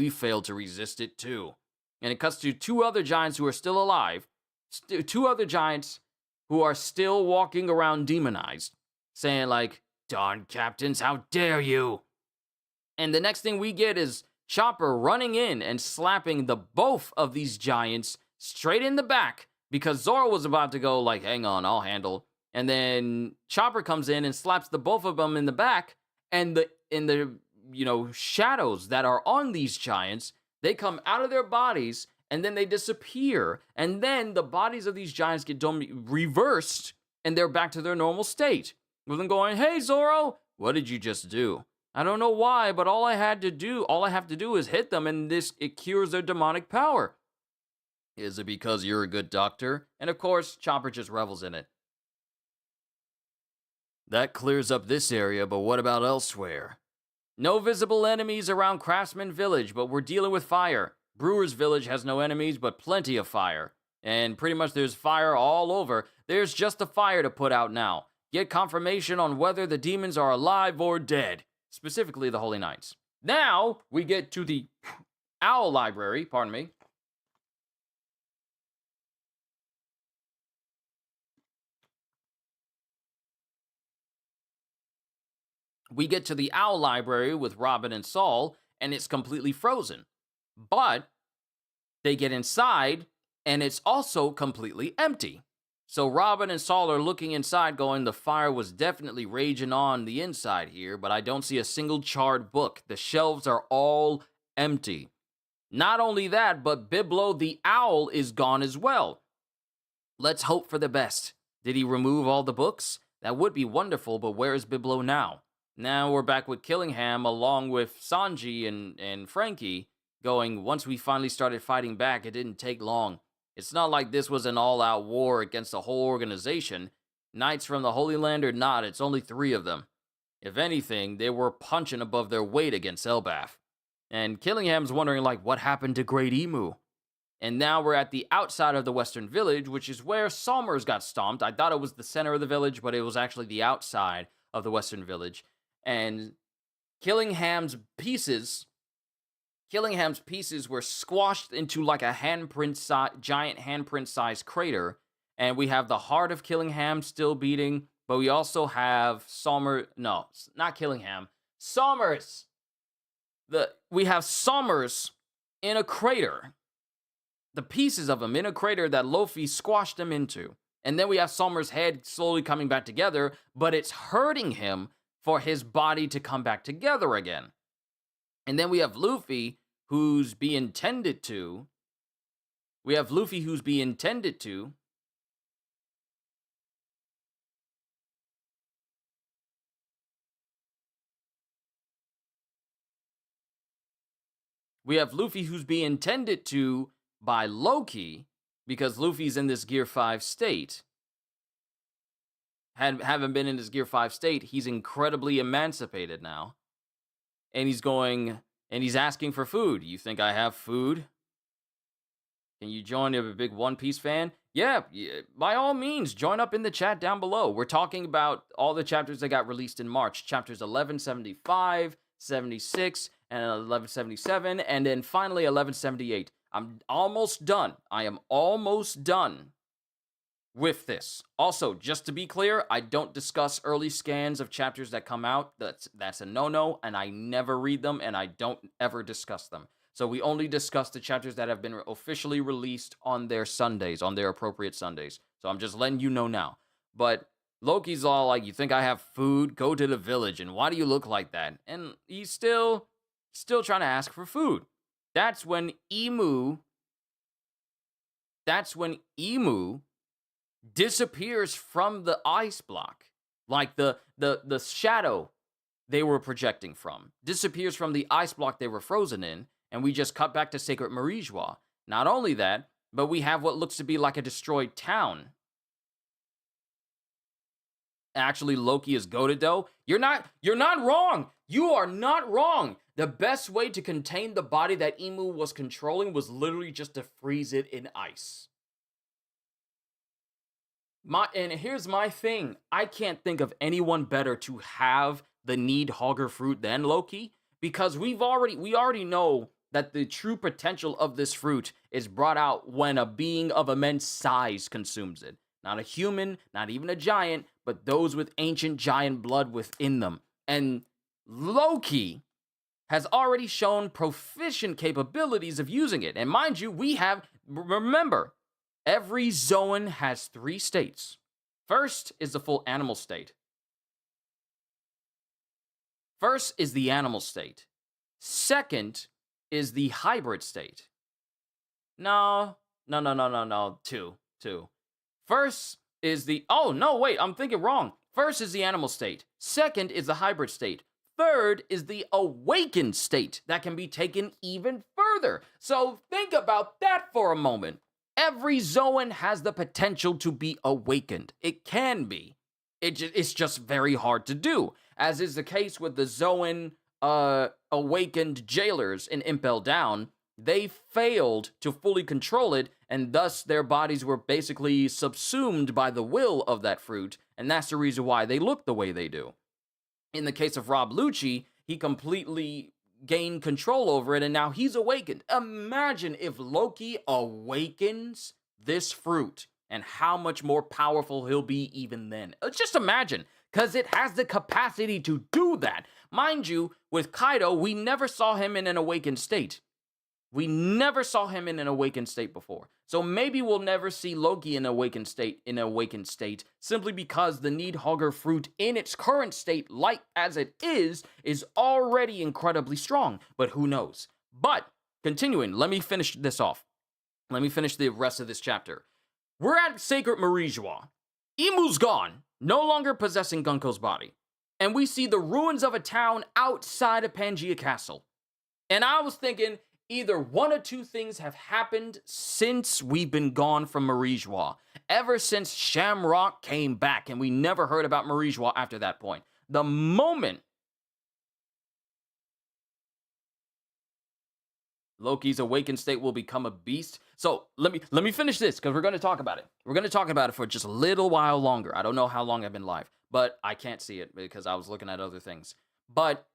failed to resist it too. And it cuts to two other giants who are still alive. Two other giants who are still walking around demonized, saying like, darn captains, how dare you? And the next thing we get is Chopper running in and slapping the both of these giants straight in the back because Zoro was about to go like, hang on, I'll handle. And then Chopper comes in and slaps the both of them in the back, and in the shadows that are on these giants, they come out of their bodies and then they disappear. And then the bodies of these giants get reversed and they're back to their normal state. With them going, hey Zoro, what did you just do? I don't know why, but all I have to do is hit them and it cures their demonic power. Is it because you're a good doctor? And of course, Chopper just revels in it. That clears up this area, but what about elsewhere? No visible enemies around Craftsman Village, but we're dealing with fire. Brewer's Village has no enemies, but plenty of fire. And pretty much there's fire all over. There's just the fire to put out now. Get confirmation on whether the demons are alive or dead. Specifically the Holy Knights. Now, we get to the Owl Library, pardon me. We get to the Owl Library with Robin and Saul, and it's completely frozen. But they get inside, and it's also completely empty. So Robin and Saul are looking inside going, the fire was definitely raging on the inside here, but I don't see a single charred book. The shelves are all empty. Not only that, but Biblo the Owl is gone as well. Let's hope for the best. Did he remove all the books? That would be wonderful, but where is Biblo now? Now we're back with Killingham along with Sanji and Frankie going, once we finally started fighting back, it didn't take long. It's not like this was an all-out war against the whole organization. Knights from the Holy Land or not, it's only 3 of them. If anything, they were punching above their weight against Elbaf. And Killingham's wondering, like, what happened to Great Emu? And now we're at the outside of the Western Village, which is where Somers got stomped. I thought it was the center of the village, but it was actually the outside of the Western Village. And Killingham's pieces were squashed into like a giant handprint-sized crater. And we have the heart of Killingham still beating, but we also have Somers we have Somers in a crater. The pieces of him in a crater that Luffy squashed him into. And then we have Summer's head slowly coming back together, but it's hurting him for his body to come back together again. And then we have Luffy, who's being tended to. We have Luffy, who's being tended to. We have Luffy, who's being tended to by Loki, because Luffy's in this Gear 5 state. Haven't been in his Gear 5 state, he's incredibly emancipated now. And he's asking for food. You think I have food? Can you join a big One Piece fan? Yeah, by all means, join up in the chat down below. We're talking about all the chapters that got released in March. Chapters 1175, 76, and 1177, and then finally 1178. I'm almost done. I am almost done with this. Also, just to be clear, I don't discuss early scans of chapters that come out. That's a no-no, and I never read them, and I don't ever discuss them. So we only discuss the chapters that have been officially released on their Sundays, on their appropriate Sundays. So I'm just letting you know now. But Loki's all like, you think I have food? Go to the village, and why do you look like that? And he's still trying to ask for food. That's when Emu disappears from the ice block. Like the shadow they were projecting from disappears from the ice block they were frozen in, and we just cut back to Sacred Marijois. Not only that, but we have what looks to be like a destroyed town. Actually, Loki is goated though. You're not wrong. You are not wrong. The best way to contain the body that Emu was controlling was literally just to freeze it in ice. And here's my thing. I can't think of anyone better to have the Needhogger fruit than Loki, because we already know that the true potential of this fruit is brought out when a being of immense size consumes it. Not a human, not even a giant, but those with ancient giant blood within them. And Loki has already shown proficient capabilities of using it. And mind you, remember, every Zoan has 3 states. First is the full animal state. First is the animal state. Second is the hybrid state. No. 2. First is I'm thinking wrong. First is the animal state. Second is the hybrid state. Third is the awakened state that can be taken even further. So think about that for a moment. Every Zoan has the potential to be awakened. It can be. It's just very hard to do, as is the case with the Zoan awakened jailers in Impel Down. They failed to fully control it, and thus their bodies were basically subsumed by the will of that fruit, and that's the reason why they look the way they do. In the case of Rob Lucci, he completely gained control over it, and now he's awakened. Imagine if Loki awakens this fruit, and how much more powerful he'll be even then. Just imagine, because it has the capacity to do that. Mind you, with Kaido, we never saw him in an awakened state. We never saw him in an awakened state before. So maybe we'll never see Loki in an awakened state, simply because the Needhogger fruit in its current state, light as it is already incredibly strong. But who knows? But, continuing, let me finish this off. Let me finish the rest of this chapter. We're at Sacred Marijois. Emu's gone, no longer possessing Gunko's body. And we see the ruins of a town outside of Pangaea Castle. And I was thinking, either one or two things have happened since we've been gone from Marijois. Ever since Shamrock came back, and we never heard about Marijois after that point. The moment Loki's awakened state will become a beast. So let me finish this, because we're going to talk about it. We're going to talk about it for just a little while longer. I don't know how long I've been live, but I can't see it because I was looking at other things. But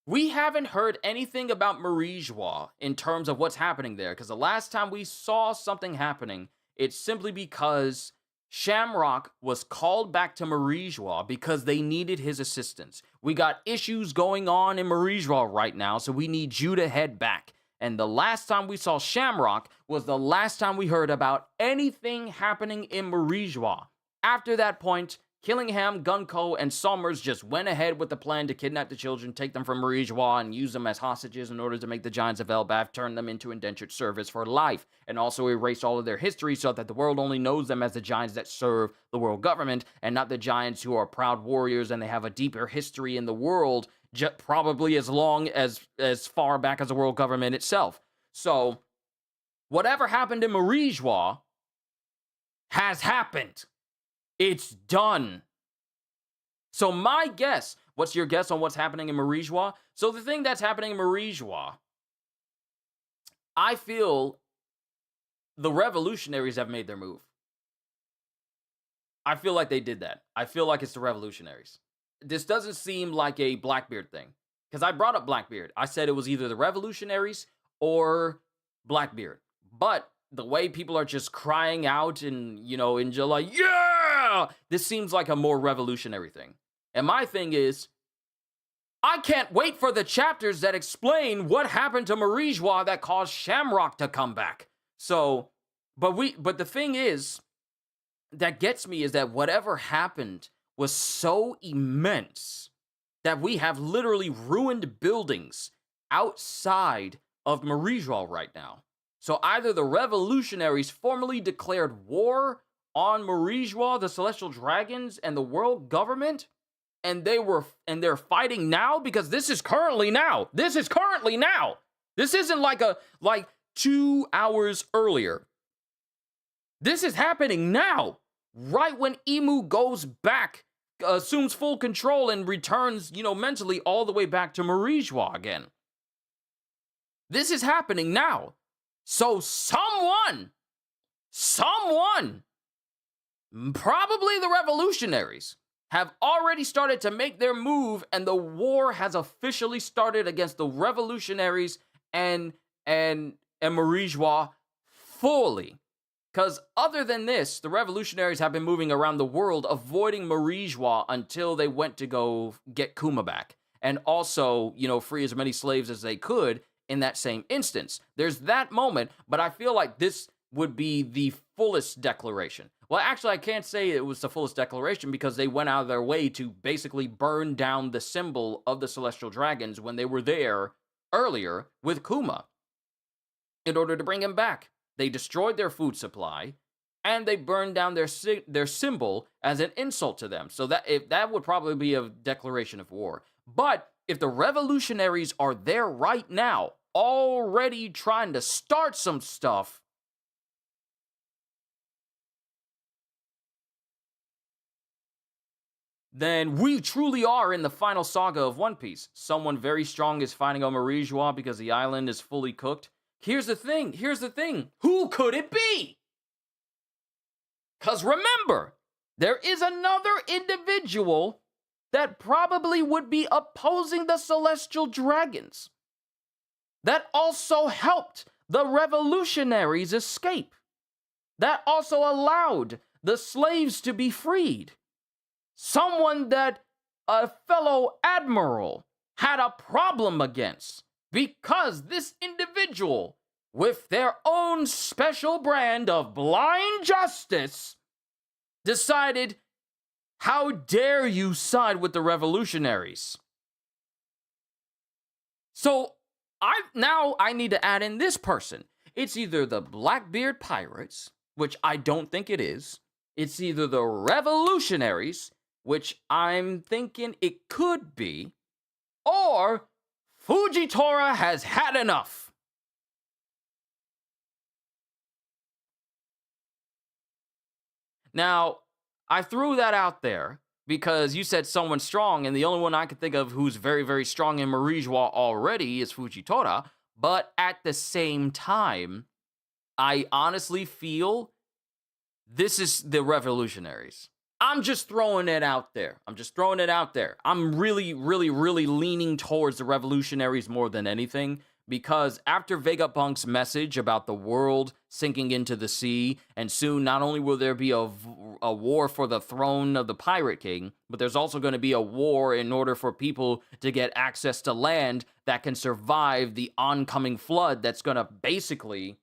we haven't heard anything about Marijois in terms of what's happening there, because the last time we saw something happening, it's simply because Shamrock was called back to Marijois because they needed his assistance. We got issues going on in Marijois right now, so we need you to head back. And the last time we saw Shamrock was the last time we heard about anything happening in Marijois. After that point, Killingham, Gunko, and Somers just went ahead with the plan to kidnap the children, take them from Marijois, and use them as hostages in order to make the Giants of Elbaf turn them into indentured service for life, and also erase all of their history so that the world only knows them as the Giants that serve the world government, and not the Giants who are proud warriors and they have a deeper history in the world, probably as long as far back as the world government itself. So, whatever happened in Marijois has happened. It's done. So my guess, what's your guess on what's happening in Marijois? So the thing that's happening in Marijois, I feel the revolutionaries have made their move. I feel like they did that. I feel like it's the revolutionaries. This doesn't seem like a Blackbeard thing. Because I brought up Blackbeard. I said it was either the revolutionaries or Blackbeard. But the way people are just crying out and, in July, yeah! This seems like a more revolutionary thing. And my thing is, I can't wait for the chapters that explain what happened to Marijois that caused Shamrock to come back. So, but the thing is, that gets me is that whatever happened was so immense that we have literally ruined buildings outside of Marijois right now. So either the revolutionaries formally declared war on Marijois, the Celestial Dragons, and the world government, and they're fighting now because this is currently now. This is currently now. This isn't like 2 hours earlier. This is happening now, right when Emu goes back, assumes full control, and returns, mentally all the way back to Marijois again. This is happening now. So someone, probably the revolutionaries, have already started to make their move, and the war has officially started against the revolutionaries and Marijois fully. Because other than this, the revolutionaries have been moving around the world, avoiding Marijois until they went to go get Kuma back. And also, free as many slaves as they could in that same instance. There's that moment, but I feel like this would be the fullest declaration. Well, actually, I can't say it was the fullest declaration because they went out of their way to basically burn down the symbol of the Celestial Dragons when they were there earlier with Kuma in order to bring him back. They destroyed their food supply, and they burned down their symbol as an insult to them. So that would probably be a declaration of war. But if the revolutionaries are there right now, already trying to start some stuff, then we truly are in the final saga of One Piece. Someone very strong is fighting on Marijois because the island is fully cooked. Here's the thing. Who could it be? Because remember, there is another individual that probably would be opposing the Celestial Dragons that also helped the revolutionaries escape, that also allowed the slaves to be freed. Someone that a fellow admiral had a problem against because this individual, with their own special brand of blind justice, decided, how dare you side with the revolutionaries? So I need to add in this person. It's either the Blackbeard Pirates, which I don't think it is. It's either the revolutionaries, which I'm thinking it could be, or Fujitora has had enough. Now, I threw that out there because you said someone strong, and the only one I can think of who's very, very strong in Marijois already is Fujitora. But at the same time, I honestly feel this is the revolutionaries. I'm just throwing it out there. I'm really, really, really leaning towards the revolutionaries more than anything. because after Vegapunk's message about the world sinking into the sea, and soon not only will there be a war for the throne of the Pirate King, but there's also going to be a war in order for people to get access to land that can survive the oncoming flood that's going to basically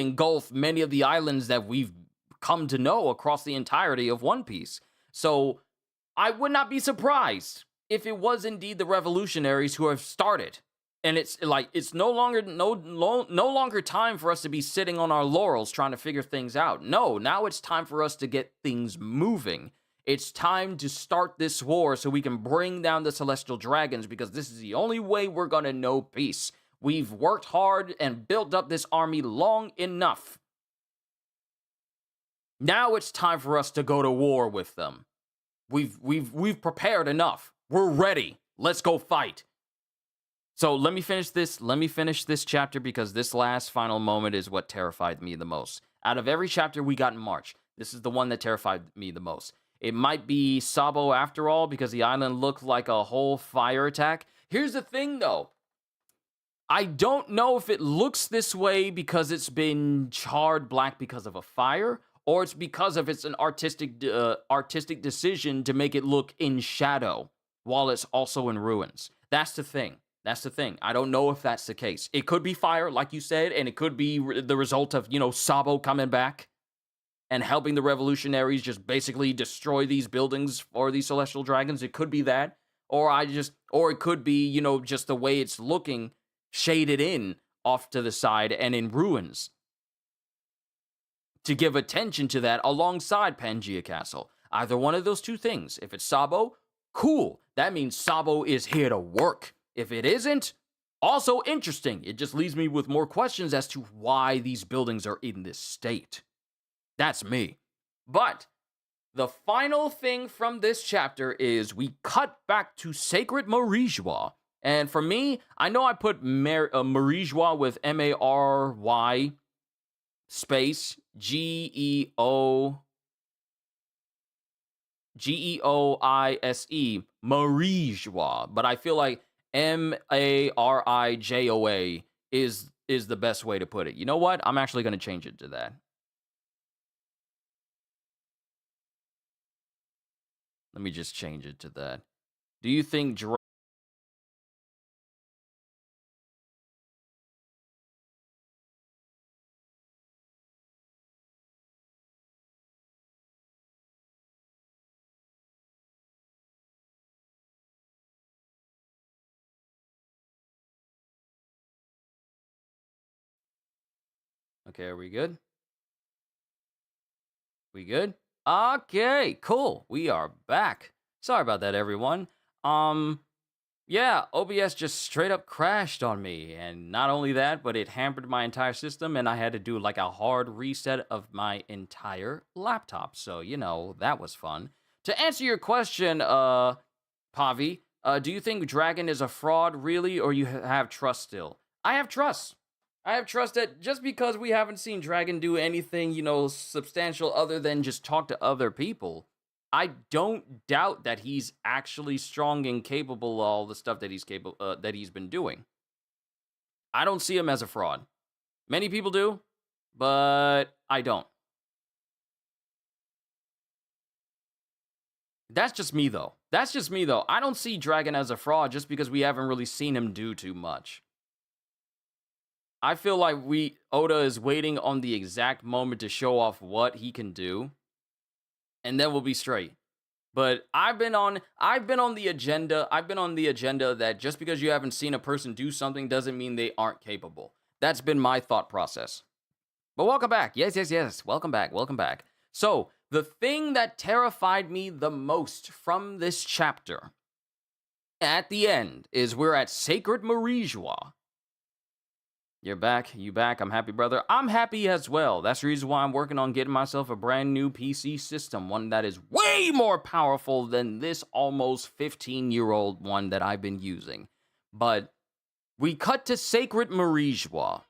engulf many of the islands that we've come to know across the entirety of One Piece. So I would not be surprised if it was indeed the revolutionaries who have started. And it's no longer time for us to be sitting on our laurels trying to figure things out. No, now it's time for us to get things moving. It's time to start this war so we can bring down the celestial dragons, because this is the only way we're going to know peace. We've worked hard and built up this army long enough. Now it's time for us to go to war with them. We've prepared enough. We're ready. Let's go fight. So let me finish this chapter, because this last final moment is what terrified me the most. Out of every chapter we got in March, this is the one that terrified me the most. It might be Sabo after all, because the island looked like a whole fire attack. Here's the thing though. I don't know if it looks this way because it's been charred black because of a fire, or it's because of it's an artistic decision to make it look in shadow while it's also in ruins. That's the thing. I don't know if that's the case. It could be fire, like you said, and it could be the result of, Sabo coming back and helping the revolutionaries just basically destroy these buildings or these celestial dragons. It could be that. Or it could be, just the way it's looking, shaded in off to the side and in ruins, to give attention to that alongside Pangaea Castle. Either one of those two things. If it's Sabo, cool. That means Sabo is here to work. If it isn't, also interesting. It just leaves me with more questions as to why these buildings are in this state. That's me. But the final thing from this chapter is we cut back to Sacred Marie-Joie. And for me, I know I put Marie-Joie with Mary space Geoise, Marie-Joie, but I feel like Marijoa is the best way to put it. You know what? I'm actually going to change it to that. Let me just change it to that. Do you think Okay, are we good? We good? Okay, cool. We are back. Sorry about that, everyone. Yeah, OBS just straight up crashed on me. And not only that, but it hampered my entire system, and I had to do like a hard reset of my entire laptop. So, that was fun. To answer your question, Pavi, do you think Dragon is a fraud, really, or you have trust still? I have trust. I have trust that just because we haven't seen Dragon do anything, substantial other than just talk to other people, I don't doubt that he's actually strong and capable of all the stuff that he's been doing. I don't see him as a fraud. Many people do, but I don't. That's just me though. I don't see Dragon as a fraud just because we haven't really seen him do too much. I feel like Oda is waiting on the exact moment to show off what he can do, and then we'll be straight. But I've been on the agenda that just because you haven't seen a person do something doesn't mean they aren't capable. That's been my thought process. But welcome back. Yes. Welcome back. So, the thing that terrified me the most from this chapter at the end is we're at Sacred Marie-Joie. You're back. You back. I'm happy, brother. I'm happy as well. That's the reason why I'm working on getting myself a brand new PC system, one that is way more powerful than this almost 15-year-old one that I've been using. But we cut to Sacred Marie-Joie.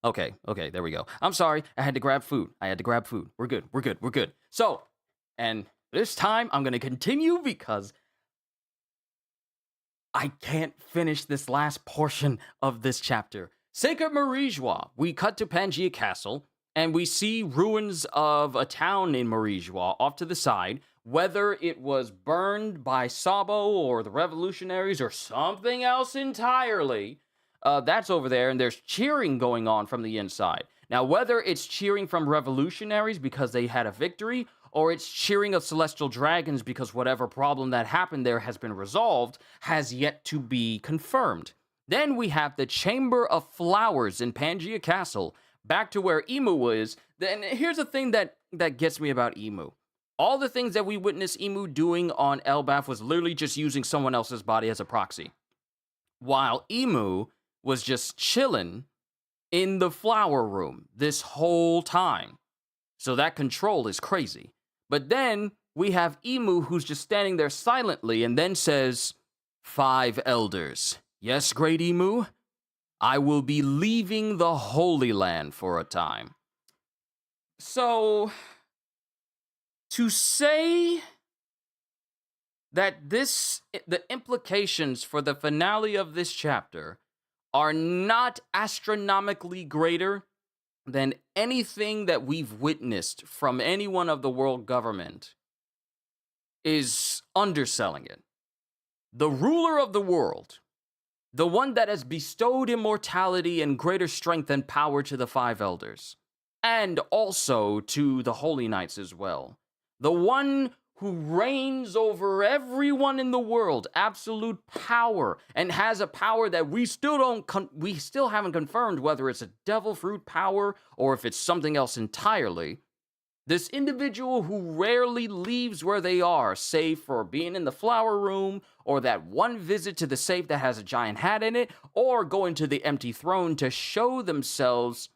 Okay, there we go. I'm sorry, I had to grab food. We're good, we're good. So, and this time I'm gonna continue because I can't finish this last portion of this chapter. Sacred Marijois. We cut to Pangea Castle, and we see ruins of a town in Marijois off to the side. Whether it was burned by Sabo or the revolutionaries or something else entirely, that's over there, and there's cheering going on from the inside. Now, whether it's cheering from revolutionaries because they had a victory, or it's cheering of celestial dragons because whatever problem that happened there has been resolved, has yet to be confirmed. Then we have the Chamber of Flowers in Pangea Castle, back to where Emu is. Then here's the thing that gets me about Emu. All the things that we witnessed Emu doing on Elbaf was literally just using someone else's body as a proxy. While Emu was just chilling in the flower room this whole time. So that control is crazy. But then we have Emu who's just standing there silently and then says, 5 elders. Yes, great Emu? I will be leaving the Holy Land for a time. So, to say that the implications for the finale of this chapter are not astronomically greater than anything that we've witnessed from anyone of the world government is underselling it. The ruler of the world, the one that has bestowed immortality and greater strength and power to the 5 elders, and also to the Holy Knights as well, the one who reigns over everyone in the world, absolute power, and has a power that we still haven't confirmed whether it's a devil fruit power or if it's something else entirely. This individual who rarely leaves where they are, save for being in the flower room, or that one visit to the safe that has a giant hat in it, or going to the empty throne to show themselves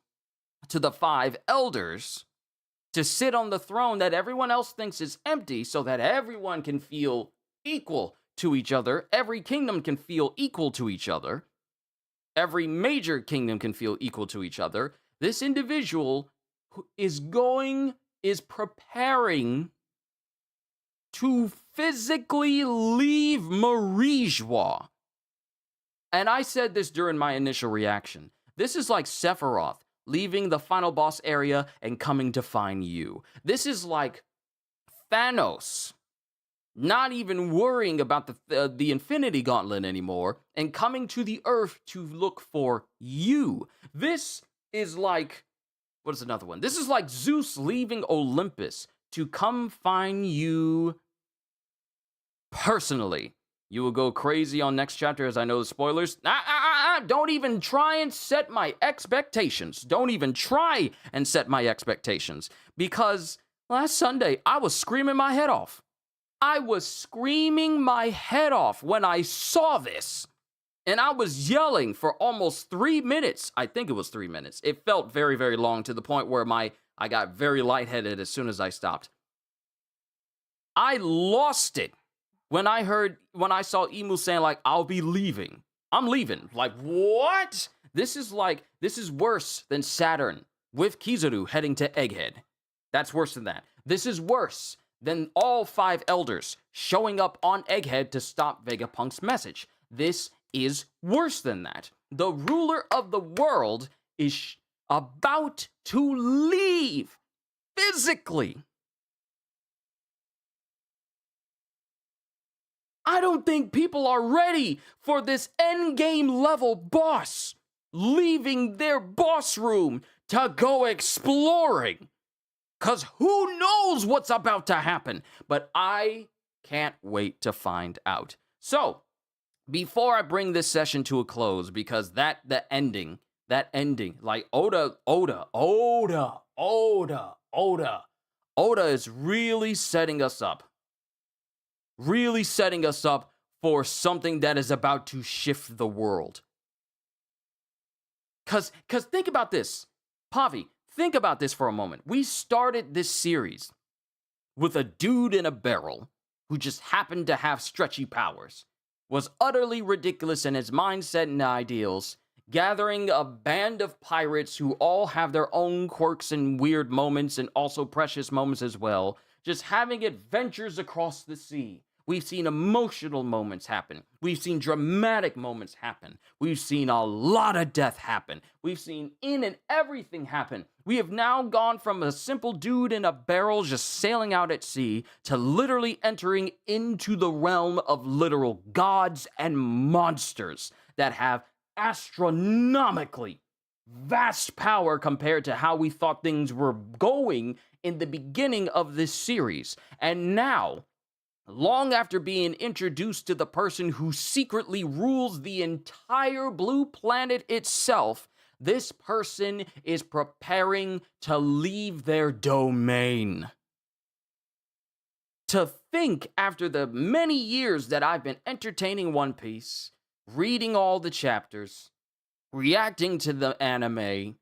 to the 5 elders, to sit on the throne that everyone else thinks is empty so that everyone can feel equal to each other. Every kingdom can feel equal to each other. Every major kingdom can feel equal to each other. This individual is preparing to physically leave Marijois. And I said this during my initial reaction. This is like Sephiroth leaving the final boss area and coming to find you. This is like Thanos not even worrying about the Infinity Gauntlet anymore and coming to the Earth to look for you. This is like, what is another one? This is like Zeus leaving Olympus to come find you personally. You will go crazy on next chapter, as I know the spoilers. Don't even try and set my expectations. Don't even try and set my expectations. Because last Sunday, I was screaming my head off. I was screaming my head off when I saw this. And I was yelling for almost 3 minutes. I think it was 3 minutes. It felt very, very long, to the point where I got very lightheaded as soon as I stopped. I lost it when I saw Emu saying, like, I'll be leaving. I'm leaving. Like, what? This is worse than Saturn with Kizaru heading to Egghead. That's worse than that. This is worse than all 5 elders showing up on Egghead to stop Vegapunk's message. This is worse than that. The ruler of the world is about to leave physically. I don't think people are ready for this endgame level boss leaving their boss room to go exploring. Because who knows what's about to happen? But I can't wait to find out. So, before I bring this session to a close, because the ending, like Oda is really setting us up. Really setting us up for something that is about to shift the world. Because think about this. Pavi, think about this for a moment. We started this series with a dude in a barrel who just happened to have stretchy powers, was utterly ridiculous in his mindset and ideals, gathering a band of pirates who all have their own quirks and weird moments and also precious moments as well, just having adventures across the sea. We've seen emotional moments happen. We've seen dramatic moments happen. We've seen a lot of death happen. We've seen in and everything happen. We have now gone from a simple dude in a barrel just sailing out at sea to literally entering into the realm of literal gods and monsters that have astronomically vast power compared to how we thought things were going in the beginning of this series. And now, long after being introduced to the person who secretly rules the entire blue planet itself, this person is preparing to leave their domain. To think, after the many years that I've been entertaining One Piece, reading all the chapters, reacting to the anime,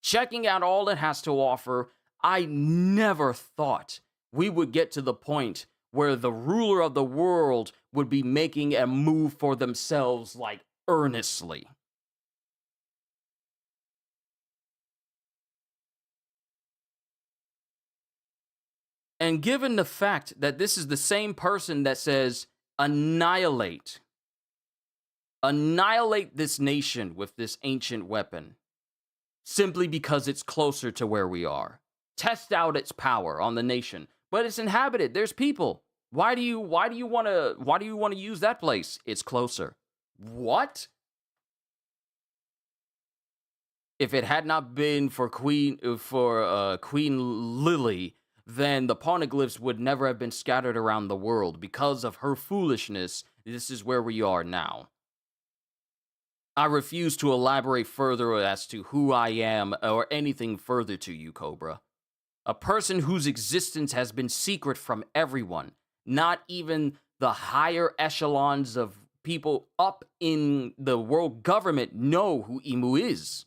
checking out all it has to offer, I never thought we would get to the point where the ruler of the world would be making a move for themselves, like, earnestly. And given the fact that this is the same person that says, annihilate this nation with this ancient weapon, simply because it's closer to where we are. Test out its power on the nation, but it's inhabited. There's people. Why do you want to use that place? It's closer. What? If it had not been for Queen Lily, then the poneglyphs would never have been scattered around the world. Because of her foolishness, this is where we are now. I refuse to elaborate further as to who I am or anything further to you, Cobra. A person whose existence has been secret from everyone, not even the higher echelons of people up in the world government know who Imu is.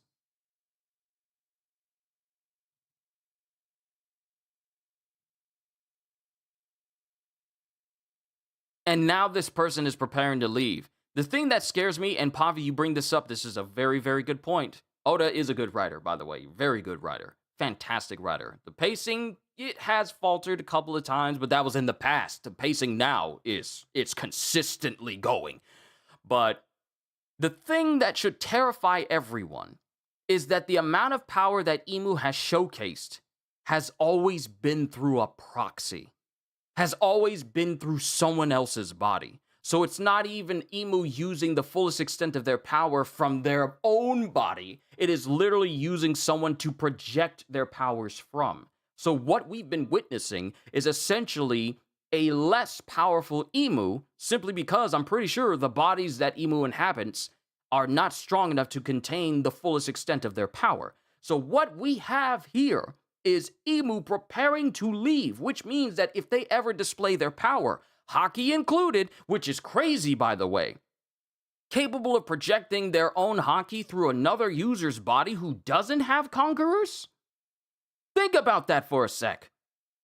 And now this person is preparing to leave. The thing that scares me, and Pavi, you bring this up, this is a very, very good point. Oda is a good writer, by the way. Very good writer. Fantastic writer. The pacing, it has faltered a couple of times, but that was in the past. The pacing now it's consistently going. But the thing that should terrify everyone is that the amount of power that Imu has showcased has always been through a proxy, has always been through someone else's body. So it's not even Imu using the fullest extent of their power from their own body. It is literally using someone to project their powers from. So what we've been witnessing is essentially a less powerful Imu, simply because I'm pretty sure the bodies that Imu inhabits are not strong enough to contain the fullest extent of their power. So what we have here is Imu preparing to leave, which means that if they ever display their power, Haki included, which is crazy, by the way, capable of projecting their own Haki through another user's body who doesn't have conquerors? Think about that for a sec.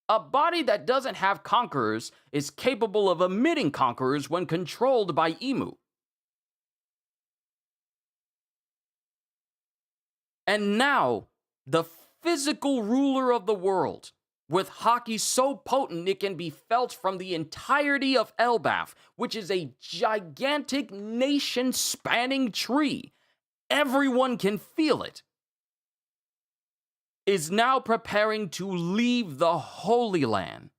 A body that doesn't have conquerors is capable of emitting conquerors when controlled by Imu. And now, the physical ruler of the world, with Haki so potent it can be felt from the entirety of Elbaf, which is a gigantic nation-spanning tree. Everyone can feel it. Is now preparing to leave the Holy Land.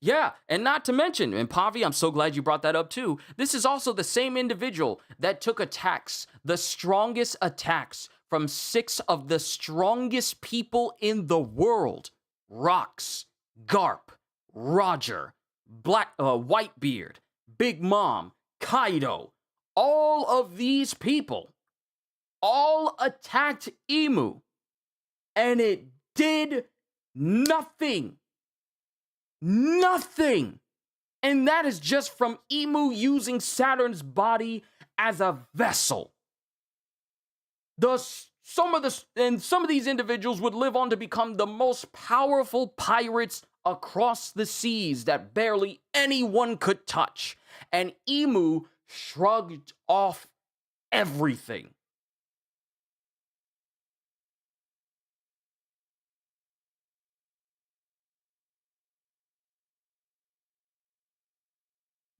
Yeah, and not to mention, and Pavi, I'm so glad you brought that up too. This is also the same individual that took attacks, the strongest attacks from 6 of the strongest people in the world. Rox, Garp, Roger, Whitebeard, Big Mom, Kaido. All of these people all attacked Imu, and it did nothing. Nothing! And that is just from Imu using Saturn's body as a vessel. Some of these individuals would live on to become the most powerful pirates across the seas that barely anyone could touch. And Imu shrugged off everything.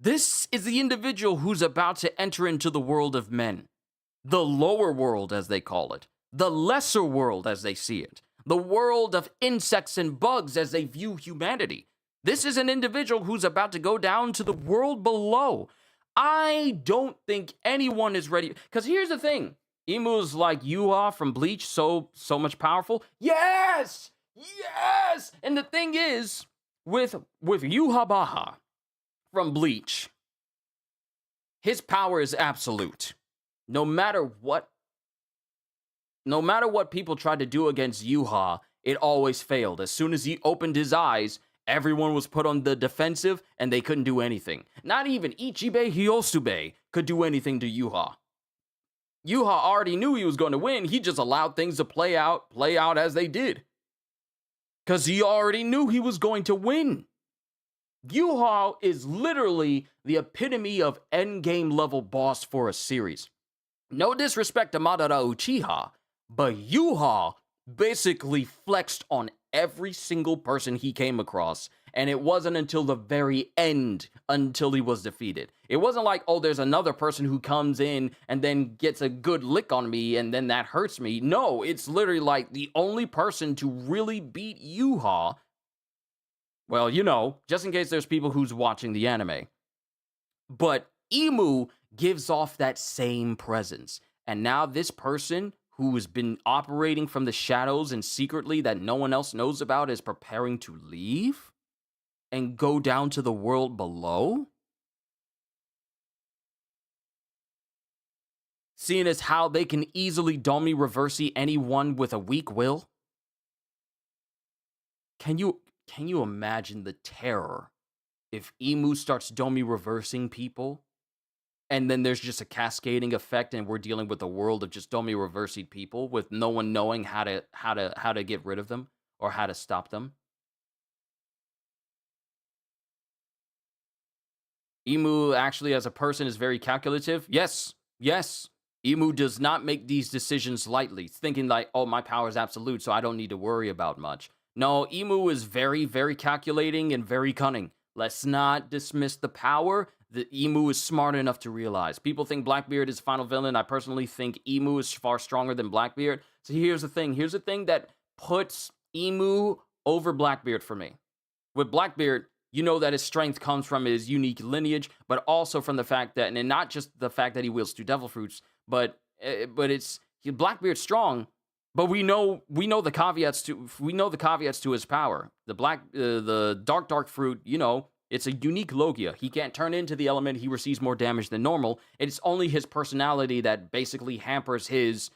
This is the individual who's about to enter into the world of men, the lower world, as they call it, the lesser world, as they see it, the world of insects and bugs as they view humanity. This is an individual who's about to go down to the world below. I don't think anyone is ready. Because here's the thing, Emu's like Yuha from Bleach, so much powerful. Yes! Yes! And the thing is, with Yuha Baha from Bleach, his power is absolute. No matter what people tried to do against Yuha, it always failed. As soon as he opened his eyes, everyone was put on the defensive and they couldn't do anything. Not even Ichibe Hyosube could do anything to Yuha. Yuha already knew he was going to win. He just allowed things to play out as they did. Because he already knew he was going to win. Yuha is literally the epitome of endgame level boss for a series. No disrespect to Madara Uchiha, but Yuha basically flexed on every single person he came across, and it wasn't until the very end until he was defeated. It wasn't like, oh, there's another person who comes in and then gets a good lick on me and then that hurts me. No, it's literally like the only person to really beat Yuha. Well, just in case there's people who's watching the anime. But Imu gives off that same presence. And now this person who has been operating from the shadows and secretly that no one else knows about is preparing to leave and go down to the world below? Seeing as how they can easily Domi Reversi anyone with a weak will? Can you imagine the terror if Imu starts Domi reversing people? And then there's just a cascading effect, and we're dealing with a world of just Domi reversing people with no one knowing how to get rid of them or how to stop them. Imu actually, as a person, is very calculative. Yes. Imu does not make these decisions lightly, thinking like, oh, my power is absolute, so I don't need to worry about much. No, Imu is very, very calculating and very cunning. Let's not dismiss the power. The Imu is smart enough to realize. People think Blackbeard is the final villain. I personally think Imu is far stronger than Blackbeard. So here's the thing. Here's the thing that puts Imu over Blackbeard for me. With Blackbeard, you know that his strength comes from his unique lineage, but also from the fact that, and not just the fact that he wields two devil fruits, but it's Blackbeard's strong. But we know the caveats to his power. The dark fruit, it's a unique Logia. He can't turn into the element. He receives more damage than normal. It's only his personality that basically hampers his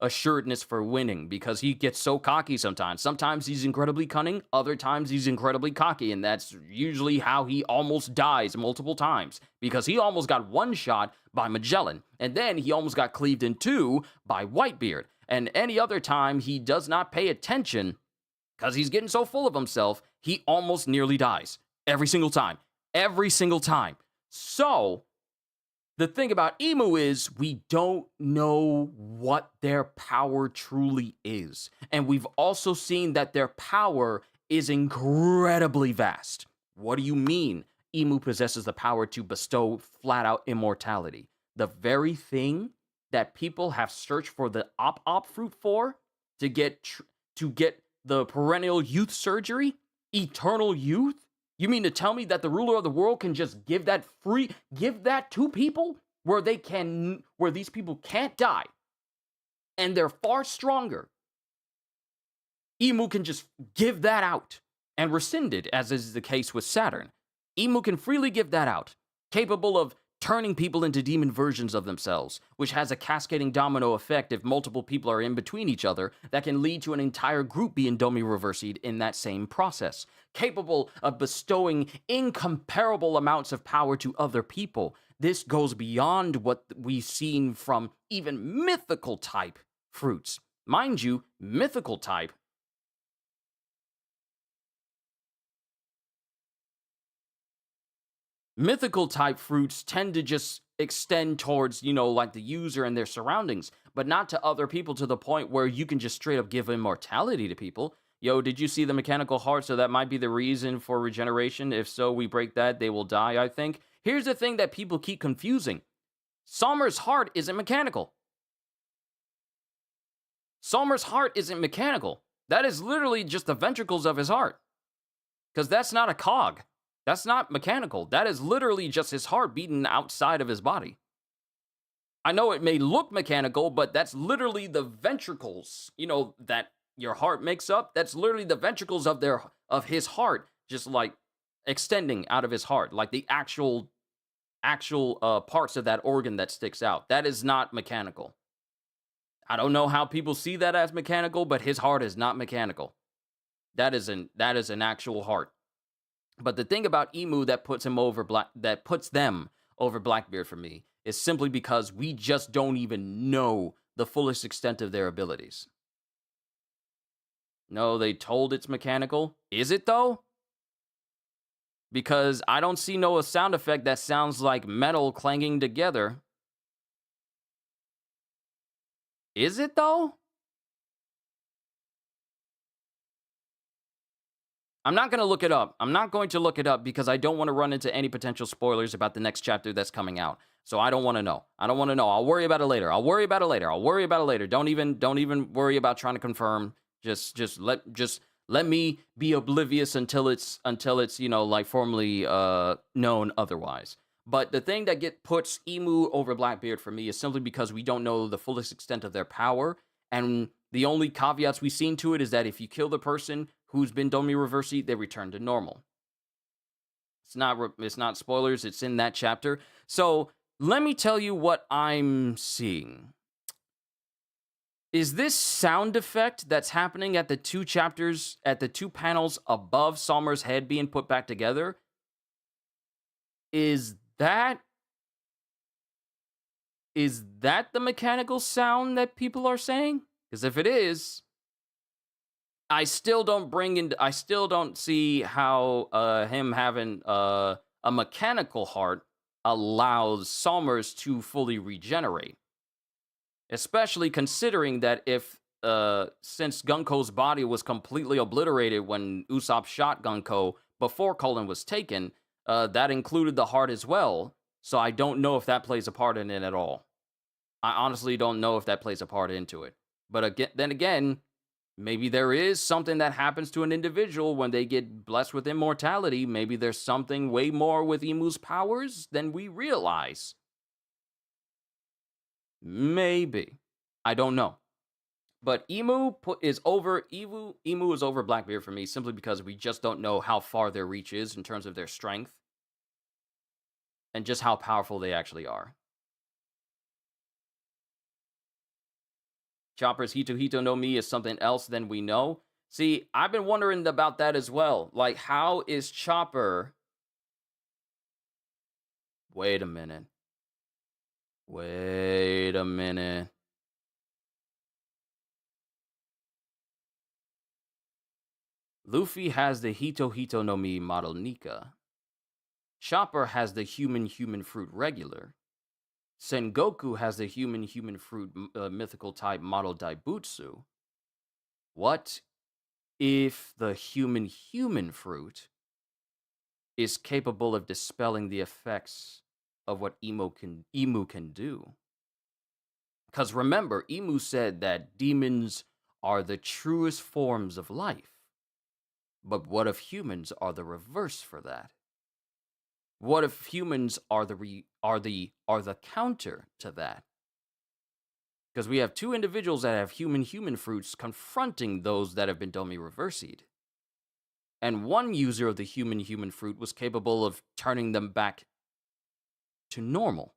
assuredness for winning, because he gets so cocky sometimes. Sometimes he's incredibly cunning, other times he's incredibly cocky, and that's usually how he almost dies multiple times, because he almost got one shot by Magellan, and then he almost got cleaved in two by Whitebeard. And any other time he does not pay attention, because he's getting so full of himself, he almost nearly dies. Every single time. Every single time. So, the thing about Imu is we don't know what their power truly is. And we've also seen that their power is incredibly vast. What do you mean Imu possesses the power to bestow flat-out immortality? The very thing that people have searched for the op fruit for to get the perennial youth surgery, eternal youth. You mean to tell me that the ruler of the world can just give that to people where these people can't die and they're far stronger? Imu can just give that out and rescind it, as is the case with Saturn. Imu can freely give that out, capable of turning people into demon versions of themselves, which has a cascading domino effect if multiple people are in between each other that can lead to an entire group being Domi reversied in that same process. Capable of bestowing incomparable amounts of power to other people. This goes beyond what we've seen from even mythical type fruits. Mind you, mythical type Mythical type fruits tend to just extend towards, like the user and their surroundings, but not to other people to the point where you can just straight up give immortality to people. Yo, did you see the mechanical heart? So that might be the reason for regeneration. If so, we break that, they will die, I think. Here's the thing that people keep confusing. Sommer's heart isn't mechanical. Sommer's heart isn't mechanical. That is literally just the ventricles of his heart. Because that's not a cog. That's not mechanical. That is literally just his heart beating outside of his body. I know it may look mechanical, but that's literally the ventricles, that your heart makes up. That's literally the ventricles of his heart, just like extending out of his heart, like the actual parts of that organ that sticks out. That is not mechanical. I don't know how people see that as mechanical, but his heart is not mechanical. That is an actual heart. But the thing about Emu that puts them over Blackbeard for me is simply because we just don't even know the fullest extent of their abilities. No, they told it's mechanical. Is it though? Because I don't see no sound effect that sounds like metal clanging together. Is it though? I'm not going to look it up. I'm not going to look it up because I don't want to run into any potential spoilers about the next chapter that's coming out. So I don't want to know. I don't want to know. I'll worry about it later. Don't even worry about trying to confirm. Just let me be oblivious until it's like formally known otherwise. But the thing that puts Emu over Blackbeard for me is simply because we don't know the fullest extent of their power, and the only caveats we've seen to it is that if you kill the person who's been Domi Reversi, they return to normal. It's not spoilers. It's in that chapter. So let me tell you what I'm seeing. Is this sound effect that's happening at the two panels above Sommer's head being put back together? Is that the mechanical sound that people are saying? Because if it is, I still don't see how him having a mechanical heart allows Sommers to fully regenerate. Especially considering that since Gunko's body was completely obliterated when Usopp shot Gunko before Cullen was taken, that included the heart as well. So I don't know if that plays a part in it at all. I honestly don't know if that plays a part into it. But then again, maybe there is something that happens to an individual when they get blessed with immortality. Maybe there's something way more with Emu's powers than we realize. Maybe. I don't know. But Emu is over Blackbeard for me simply because we just don't know how far their reach is in terms of their strength and just how powerful they actually are. Chopper's Hito Hito no Mi is something else than we know. See, I've been wondering about that as well. Like, how is Chopper... Wait a minute. Luffy has the Hito Hito no Mi model Nika. Chopper has the human fruit regular. Sengoku has the human fruit mythical type model Daibutsu. What if the human fruit is capable of dispelling the effects of what Emu can do? Because remember, Emu said that demons are the truest forms of life. But what if humans are the reverse for that? What if humans are the counter to that? Because we have two individuals that have human fruits confronting those that have been Domi Reversied. And one user of the human fruit was capable of turning them back to normal.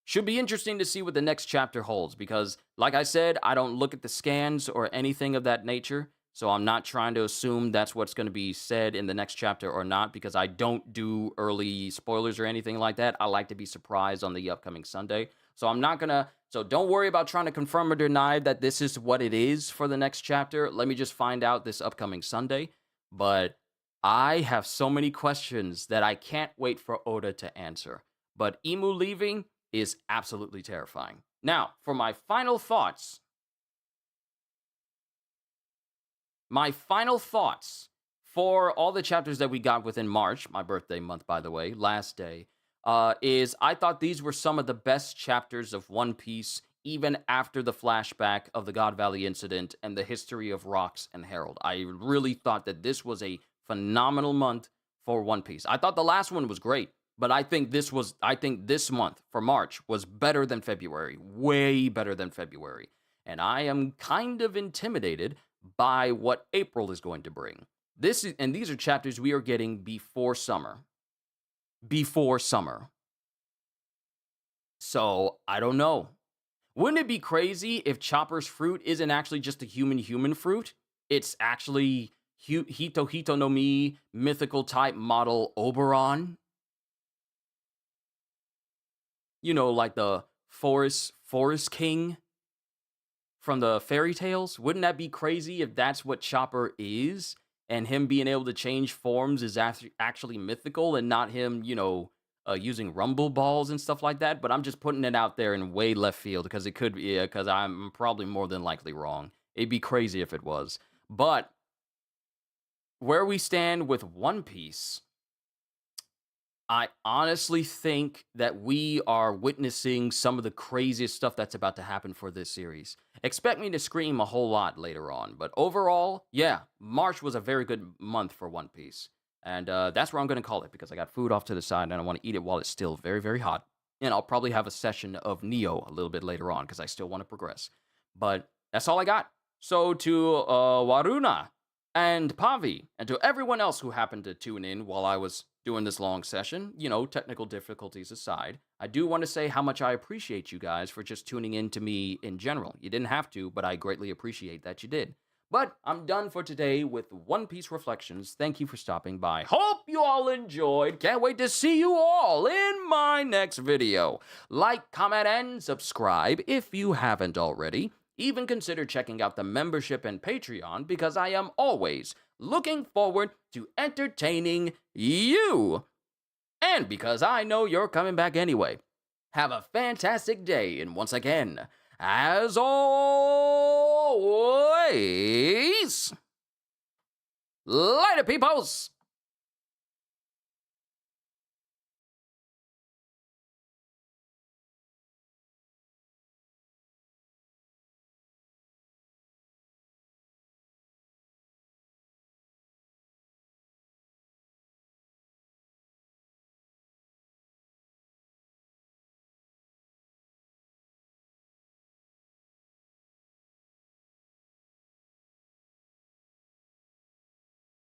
Should be interesting to see what the next chapter holds because, like I said, I don't look at the scans or anything of that nature. So I'm not trying to assume that's what's going to be said in the next chapter or not, because I don't do early spoilers or anything like that. I like to be surprised on the upcoming Sunday. So I'm not going to, so don't worry about trying to confirm or deny that this is what it is for the next chapter. Let me just find out this upcoming Sunday. But I have so many questions that I can't wait for Oda to answer. But Imu leaving is absolutely terrifying. Now, for my final thoughts. My final thoughts for all the chapters that we got within March, my birthday month, by the way, last day, is I thought these were some of the best chapters of One Piece, even after the flashback of the God Valley incident and the history of Rocks and Herald. I really thought that this was a phenomenal month for One Piece. I thought the last one was great, but I think this month for March was better than February, way better than February. And I am kind of intimidated by what April is going to bring. These are chapters we are getting before summer. Before summer. So, I don't know. Wouldn't it be crazy if Chopper's fruit isn't actually just a human fruit? It's actually Hito no Mi mythical type model Oberon? You know, like the forest king from the fairy tales? Wouldn't that be crazy if that's what Chopper is? And him being able to change forms is actually mythical and not him, using rumble balls and stuff like that. But I'm just putting it out there in way left field because it could be, because I'm probably more than likely wrong. It'd be crazy if it was. But where we stand with One Piece, I honestly think that we are witnessing some of the craziest stuff that's about to happen for this series. Expect me to scream a whole lot later on, but overall, yeah, March was a very good month for One Piece. And that's where I'm going to call it, because I got food off to the side and I want to eat it while it's still very, very hot. And I'll probably have a session of Neo a little bit later on, because I still want to progress. But that's all I got. So to Waruna and Pavi, and to everyone else who happened to tune in while I was doing this long session, technical difficulties aside, I do want to say how much I appreciate you guys for just tuning in to me in general. You didn't have to, but I greatly appreciate that you did. But I'm done for today with One Piece Reflections. Thank you for stopping by. Hope you all enjoyed. Can't wait to see you all in my next video. Like, comment, and subscribe if you haven't already. Even consider checking out the membership and Patreon, because I am always looking forward to entertaining you. And because I know you're coming back anyway. Have a fantastic day, and once again, as always, later, peoples!